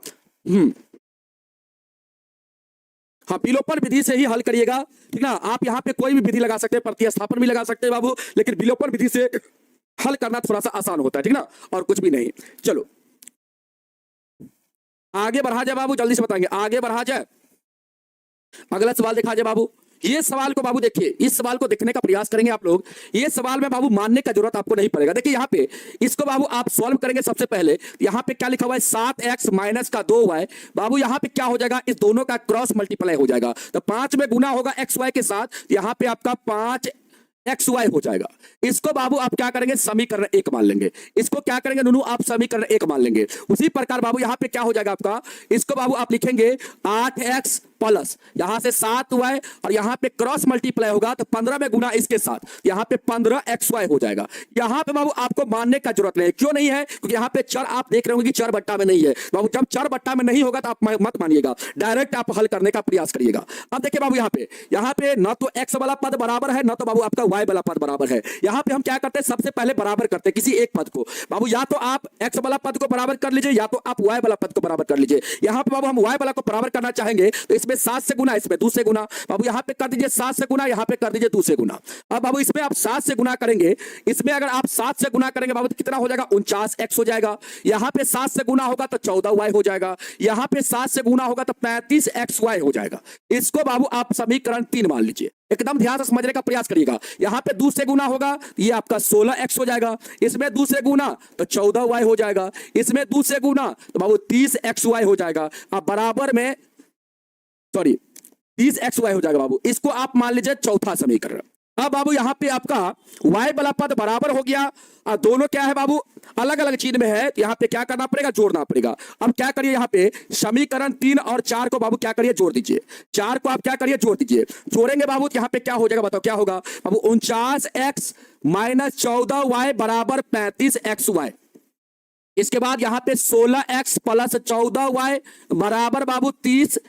हाँ, विलोपन विधि से ही हल करिएगा, ठीक ना। आप यहाँ पे कोई भी विधि लगा सकते हैं, प्रतिस्थापन भी लगा सकते हैं बाबू, लेकिन विलोपन विधि से हल करना थोड़ा सा आसान होता है, ठीक ना, और कुछ भी नहीं। चलो आगे बढ़ा जाए बाबू, जल्दी से बताएंगे, आगे बढ़ा जाए। अगला सवाल देखा जाए बाबू। ये सवाल को बाबू देखिए, इस सवाल को देखने का प्रयास करेंगे आप लोग। ये सवाल में बाबू मानने का जरूरत आपको नहीं पड़ेगा। देखिए यहाँ पे इसको बाबू आप सॉल्व करेंगे। सबसे पहले यहाँ पे क्या लिखा हुआ है, 7x - का 2y बाबू। यहाँ पे क्या हो जाएगा, इस दोनों का क्रॉस मल्टीप्लाई हो जाएगा, तो 5 में गुना होगा xy के साथ, यहाँ पे आपका 5xy हो जाएगा। इसको बाबू आप क्या करेंगे, समीकरण 1 मान लेंगे। इसको क्या करेंगे नुनू, आप समीकरण 1 मान लेंगे। उसी प्रकार बाबू यहाँ पे क्या हो जाएगा आपका, इसको बाबू आप लिखेंगे 8x प्लस यहाँ से 7y और यहाँ पे क्रॉस मल्टीप्लाई होगा तो 15 में गुना इसके साथ, यहाँ पे 15xy हो जाएगा। यहाँ पे बाबू आपको मानने का जरूरत नहीं, क्यों नहीं है, क्योंकि यहाँ पे चर आप देख रहे होंगे कि चर बट्टा में नहीं है बाबू। जब चर बट्टा में नहीं होगा तो आप मत मानिएगा, डायरेक्ट आप हल करने का प्रयास करिएगा। अब देखिए बाबू यहाँ पे ना तो x वाला पद बराबर है, ना तो बाबू आपका y वाला पद बराबर है। यहाँ पे हम क्या करते हैं, सबसे पहले बराबर करते हैं किसी एक पद को बाबू। या तो आप x वाला पद को बराबर कर लीजिए, या तो आप y वाला पद को बराबर कर लीजिए। यहाँ पे बाबू हम y वाला को बराबर करना चाहेंगे तो इसमें 7 से गुना, इसमें 2 से गुना बाबू। यहाँ पे कर दीजिए 7 से गुना, यहाँ पे कर दीजिए 2 से गुना। अब बाबू इसमें आप 7 से गुना करेंगे, इसमें अगर आप 7 से गुना करेंगे बाबू तो कितना हो जाएगा, 49x हो जाएगा। यहाँ पे 7 से गुना होगा तो 14y हो जाएगा। यहाँ पे 7 से गुना होगा तो 35xy हो जाएगा। इसको बाबू आप समीकरण 3 मान लीजिए। एकदम ध्यान से समझने का प्रयास करिएगा। यहाँ पे 2 से गुना होगा ये आपका 16x हो जाएगा, इसमें 2 से गुना तो 14y हो जाएगा, इसमें 2 से गुना तो बाबू 30xy हो जाएगा। अब बराबर में 30xy हो जाएगा बाबू। इसको आप मान लीजिए चौथा समीकरण। अब बाबू यहाँ पे आपका y वाला पद बराबर हो गया और दोनों क्या है बाबू, अलग अलग चिन्ह में है। यहाँ पे क्या करना पड़ेगा, जोड़ना पड़ेगा। अब क्या करिए, यहाँ पे समीकरण 3 और 4 को बाबू क्या करिए, जोड़ दीजिए। 4 को आप क्या करिए, जोड़ दीजिए। जोड़ेंगे बाबू यहाँ पे क्या हो जाएगा, बताओ क्या होगा बाबू, 49x - 14y बराबर 35xy। इसके बाद यहाँ पे 16x प्लस 14y बराबर बाबू 30xy।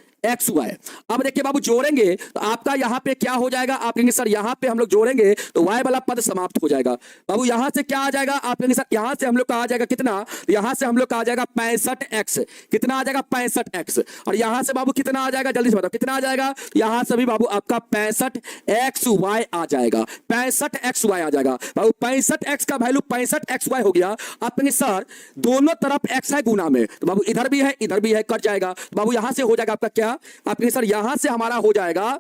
अब देखिए बाबू जोड़ेंगे तो आपका यहाँ पे क्या हो जाएगा, आप कहेंगे सर यहाँ पे हम लोग जोड़ेंगे तो y वाला पद समाप्त हो जाएगा बाबू। यहाँ से क्या आ जाएगा, आप कहेंगे सर यहाँ से हम लोग का आ जाएगा कितना, यहाँ से हम लोग का आ जाएगा 65x। कितना आ जाएगा, 65x। और यहाँ से बाबू कितना आ जाएगा, जल्दी से बताओ कितना आ जाएगा। यहाँ से भी बाबू आपका 65xy आ जाएगा, 65xy आ जाएगा बाबू। 65x का वैल्यू 65xy हो गया। आप कहेंगे सर दोनों तरफ x है गुना में, तो बाबू इधर भी है इधर भी है, कट जाएगा बाबू। यहाँ से हो जाएगा आपका क्या, आप कहेंगे सर यहाँ से हमारा हो जाएगा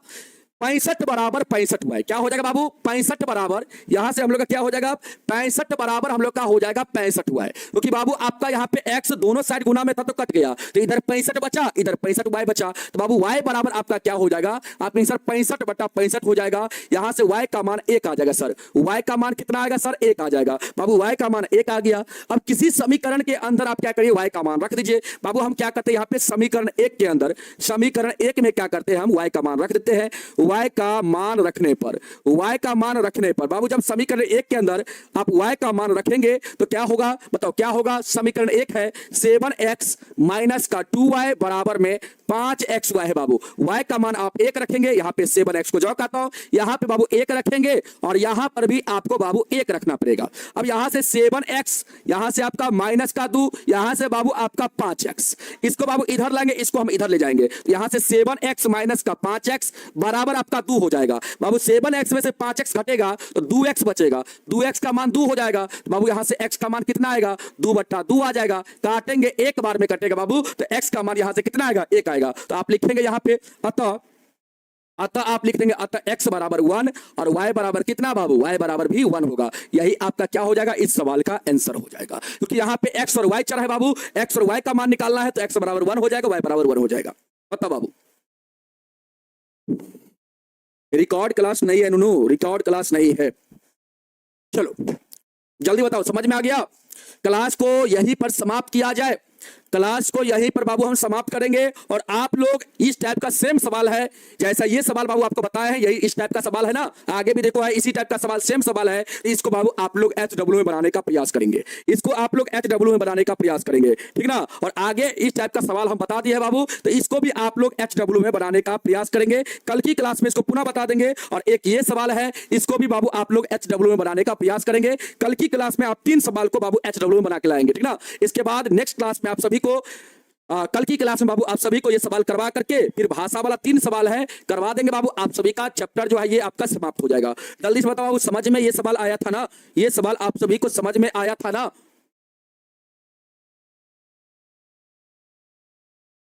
65 बराबर 65 हुआ है। क्या हो जाएगा बाबू? 65 बराबर, यहां से हम लोग का क्या हो जाएगा? 65 बराबर हम लोग का हो जाएगा 65 हुआ है, क्योंकि बाबू आपका यहाँ पे x दोनों साइड गुना में था तो कट गया, तो इधर 65 बचा, इधर 65 y बचा, तो बाबू y बराबर आपका क्या हो जाएगा? आपने सर 65 बटा 65 हो जाएगा। यहां से y का मान 1 आ जाएगा सर। y का मान कितना आएगा सर? 1 आ जाएगा। बाबू y का मान 1 आ गया। अब किसी समीकरण के अंदर आप क्या करिए? y का मान रख दीजिए। बाबू हम क्या करते हैं यहाँ पे समीकरण 1 के अंदर, समीकरण 1 में क्या करते हैं? हम y का मान रख देते हैं। y का मान रखने पर, y का मान रखने पर बाबू जब समीकरण 1 के अंदर आप y का मान रखेंगे तो क्या होगा? बताओ क्या होगा? समीकरण 1 है 7x माइनस का 2y बराबर में 5xy है बाबू। y का मान आप 1 रखेंगे, यहां पे 7x को जो कहता हूं, यहां पे बाबू 1 रखेंगे और यहां पर भी आपको बाबू 1 रखना पड़ेगा। अब यहां से 7x, यहां से आपका माइनस का 2, यहां से बाबू आपका 5x, इसको बाबू इधर लाएंगे, इसको हम इधर ले जाएंगे, तो यहां से 7x माइनस का 5x बराबर आपका 2 हो जाएगा। बाबू 7x में से 5x घटेगा तो 2x बचेगा, 2x का मान 2 हो जाएगा, तो बाबू यहां से x का मान कितना आएगा? 2 बट्टा 2 आ जाएगा। काटेंगे एक बार में कटेगा बाबू, तो x का मान यहां से कितना आएगा? 1 आएगा। तो आप लिखेंगे यहां पे अतः आप लिख देंगे अतः x बराबर 1 और y बराबर कितना बाबू? y बराबर भी 1 होगा। यही आपका क्या हो जाएगा? इस सवाल का आंसर हो जाएगा, क्योंकि यहां पे x और y चर है बाबू, x और y का मान निकालना है, तो x बराबर 1 हो जाएगा, y बराबर 1 हो जाएगा। बताओ बाबू, रिकॉर्ड क्लास नहीं है नुनू, रिकॉर्ड क्लास नहीं है। चलो जल्दी बताओ, समझ में आ गया? क्लास को यहीं पर समाप्त किया जाए, क्लास को यहीं पर बाबू हम समाप्त करेंगे। और आप लोग इस टाइप का सेम सवाल है, जैसा ये सवाल बाबू आपको बताया है, यही इस टाइप का सवाल है ना, आगे भी देखो है इसी टाइप का सवाल, सेम सवाल है, इसको बाबू आप लोग HW में बनाने का प्रयास करेंगे, इसको आप लोग HW में बनाने का प्रयास करेंगे, ठीक ना। और आगे इस टाइप का सवाल हम बता दिए बाबू, तो इसको भी आप लोग HW में बनाने का प्रयास करेंगे। कल की क्लास में इसको पुनः बता देंगे। और एक ये सवाल है, इसको भी बाबू आप लोग HW में बनाने का प्रयास करेंगे। कल की क्लास में आप 3 सवाल को बाबू HW में बना के लाएंगे, ठीक ना। इसके बाद नेक्स्ट क्लास में आप सभी को कल की क्लास में बाबू आप सभी को ये सवाल करवा करके फिर भाषा वाला 3 सवाल है करवा देंगे बाबू। आप सभी का चैप्टर जो है ये आपका समाप्त हो जाएगा। जल्दी से बताओ बाबू, समझ में ये सवाल आया था ना? ये सवाल आप सभी को समझ में आया था ना?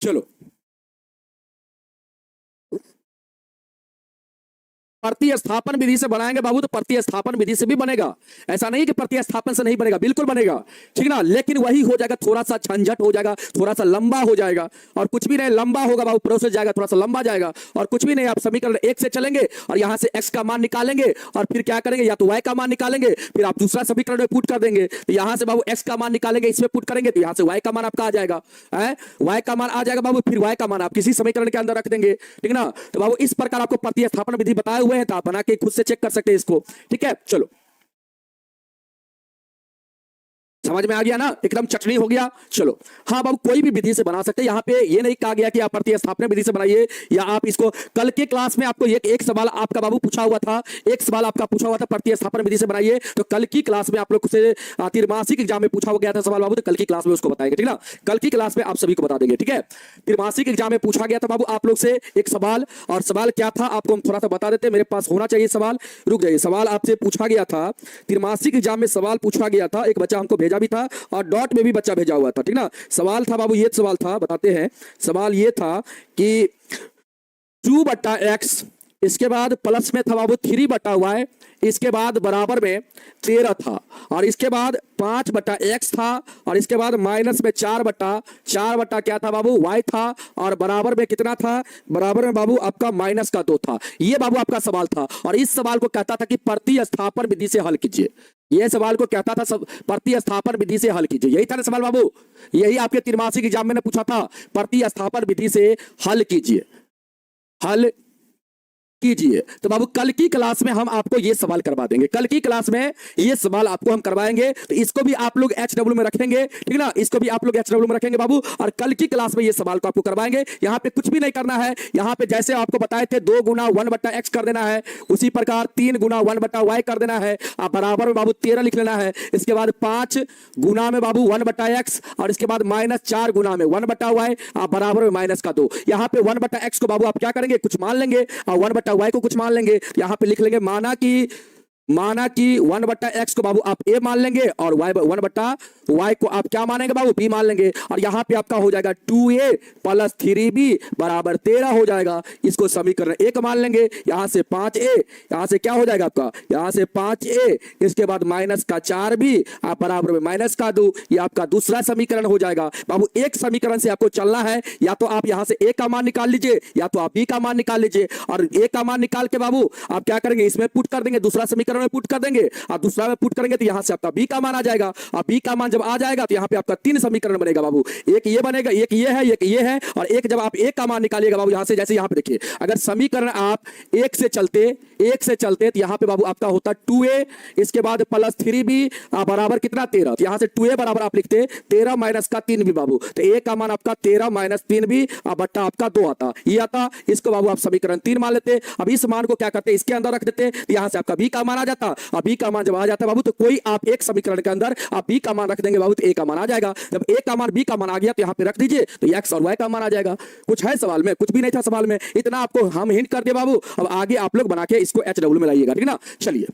चलो प्रतिस्थापन विधि से बनाएंगे बाबू, तो प्रतिस्थापन विधि से भी बनेगा, ऐसा नहीं कि प्रतिस्थापन से नहीं बनेगा, बिल्कुल बनेगा, ठीक ना। लेकिन वही हो जाएगा, थोड़ा सा झंझट हो जाएगा, थोड़ा सा लंबा हो जाएगा, और कुछ भी नहीं, लंबा होगा बाबू, प्रोसेस जाएगा, थोड़ा सा लंबा जाएगा, और कुछ भी नहीं। आप समीकरण 1 से चलेंगे और यहां से x का मान निकालेंगे और फिर क्या करेंगे, या तो y का मान निकालेंगे, फिर आप दूसरा समीकरण में पुट कर देंगे, तो यहां से बाबू x का मान निकालेंगे, इसमें पुट करेंगे, तो यहां से y का मान आपका आ जाएगा, y का मान आ जाएगा बाबू, फिर y का मान आप किसी समीकरण के अंदर रख देंगे, ठीक ना। तो बाबू इस प्रकार आपको प्रतिस्थापन विधि बताए हुए हैं, तो आप बना के खुद से चेक कर सकते हैं इसको, ठीक है। चलो समझ में आ गया ना, एकदम चटनी हो गया। चलो हाँ बाबू, कोई भी विधि से बना सकते हैं, यहाँ पे ये नहीं कहा गया कि आप प्रतिस्थापन विधि से बनाइए, या आप इसको कल के क्लास में आपको एक सवाल आपका बाबू पूछा हुआ था, एक सवाल आपका पूछा हुआ था प्रतिस्थापन विधि से बनाइए, तो कल की क्लास में आप लोग से त्रिमासिक एग्जाम में पूछा गया था सवाल बाबू, तो कल की क्लास में उसको बताएंगे, ठीक ना। कल की क्लास में आप सभी को बता देंगे, ठीक है। त्रिमासिक एग्जाम में पूछा गया था बाबू आप लोग से एक सवाल, और सवाल क्या था आपको हम थोड़ा सा बता देते, मेरे पास होना चाहिए सवाल, रुक जाइए। सवाल आपसे पूछा गया था, त्रिमासिक एग्जाम में सवाल पूछा गया था, एक बच्चा हमको भेजा भी था और डॉट में भी बच्चा भेजा हुआ था, ठीक ना। सवाल था बाबू, ये सवाल था, बताते हैं। सवाल ये था कि 2/x, इसके बाद प्लस में था बाबू 3/y, इसके बाद बराबर में 13 था, और इसके बाद 5/x था, और इसके बाद माइनस में 4/4 क्या था बाबू, y था, और बराबर में कितना था, बराबर में बाबू आपका माइनस का 2 था। ये बाबू आपका सवाल था, और इस सवाल को कहता था कि प्रतिस्थापन विधि से हल कीजिए। ये सवाल को कहता था प्रतिस्थापन विधि से हल कीजिए, यही था ना सवाल बाबू, यही आपके त्रिमासिक एग्जाम में पूछा था, प्रतिस्थापन विधि से हल कीजिए, हल कीजिए। तो बाबू कल की क्लास में हम आपको ये सवाल करवा देंगे, कल की क्लास में ये सवाल आपको हम करवाएंगे, तो इसको भी आप लोग HW में रखेंगे, ठीक ना, इसको भी आप लोग HW में रखेंगे बाबू, और कल की क्लास में ये सवाल को आपको करवाएंगे। यहाँ पे कुछ भी नहीं करना है, यहाँ पे जैसे आपको बताए थे 2 गुना 1/x कर देना है, उसी प्रकार 3 गुना 1/y कर देना है, आप बराबर में बाबू 13 लिख लेना है, इसके बाद 5 गुना में बाबू 1/x, और इसके बाद -4 गुना में 1/y, आप बराबर में माइनस का 2। यहाँ पे 1/x को बाबू आप क्या करेंगे, कुछ मान लेंगे, और 1/y को कुछ मान लेंगे, यहां पे लिख लेंगे माना कि माना कि 1/x को बाबू आप a मान लेंगे और y 1/y को आप क्या मानेंगे बाबू b मान लेंगे, और यहां पे आपका हो जाएगा 2a प्लस 3b बराबर 13 हो जाएगा। इसको समीकरण 1 मान लेंगे। यहां से 5a, यहां से क्या हो जाएगा आपका, यहां से 5a, इसके बाद माइनस का 4b आप बराबर में माइनस का 2, ये आपका दूसरा समीकरण हो जाएगा। बाबू एक समीकरण से आपको चलना है, या तो आप यहां से a का मान निकाल लीजिए या तो आप b का मान निकाल लीजिए, और a का मान निकाल के बाबू आप क्या करेंगे, इसमें पुट कर देंगे, दूसरा समीकरण में पुट कर देंगे, और दूसरा में पुट करेंगे तो यहां से आपका b का मान आ जाएगा, और b का मान जब आ जाएगा तो यहां पे आपका 3 समीकरण बनेगा बाबू। एक ये बनेगा, एक ये है, एक ये है, और एक जब आप एक का मान निकालिएगा बाबू यहां से, जैसे यहां पे देखिए अगर समीकरण आप एक से चलते तो यहां पे बाबू आपका होता 2a, इसके बाद प्लस 3b बराबर कितना 13, तो यहां से 2a बराबर आप लिखते 13 माइनस का 3b बाबू, तो a का मान आपका 13 माइनस 3b बट्टा आपका 2 आता, ये आता, इसको बाबू आप समीकरण 3 मान लेते। अब इस मान को क्या करते, इसके अंदर रख देते, तो यहां से आपका b का मान आ जाता, और b का मान जब आ जाता है बाबू तो कोई आप एक समीकरण के अंदर आप b का मान रख देंगे बाबू तो a का मान आ जाएगा। जब a का मान b का मान आ गया तो यहां पे रख दीजिए, तो x और y का मान आ जाएगा। कुछ है सवाल में? कुछ भी नहीं था सवाल में, इतना आपको हम हिंट कर दिए बाबू। अब आगे आप लोग बना के इसको HW में लाइएगा, ठीक ना। चलिए,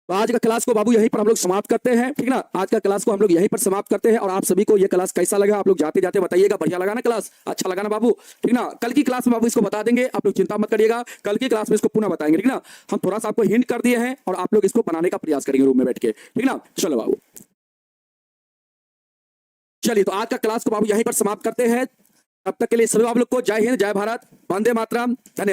तो आज का क्लास को बाबू यहीं पर हम लोग समाप्त करते हैं, ठीक ना। आज का क्लास को हम लोग यहीं पर समाप्त करते हैं, और आप सभी को ये क्लास कैसा लगा आप लोग जाते जाते बताइएगा। बढ़िया लगा ना क्लास, अच्छा लगा ना बाबू, ठीक ना। कल की क्लास में बाबू इसको बता देंगे, आप लोग चिंता मत करिएगा, कल की क्लास में इसको पुनः बताएंगे, ठीक ना। हम थोड़ा सा आपको हिंट कर दिए हैं और आप लोग इसको बनाने का प्रयास करेंगे रूम में बैठ के, ठीक ना। चलो बाबू, चलिए तो आज का क्लास को बाबू यहीं पर समाप्त करते हैं। तब तक के लिए सभी आप लोग को जय हिंद, जय भारत, वंदे मातरम, धन्यवाद।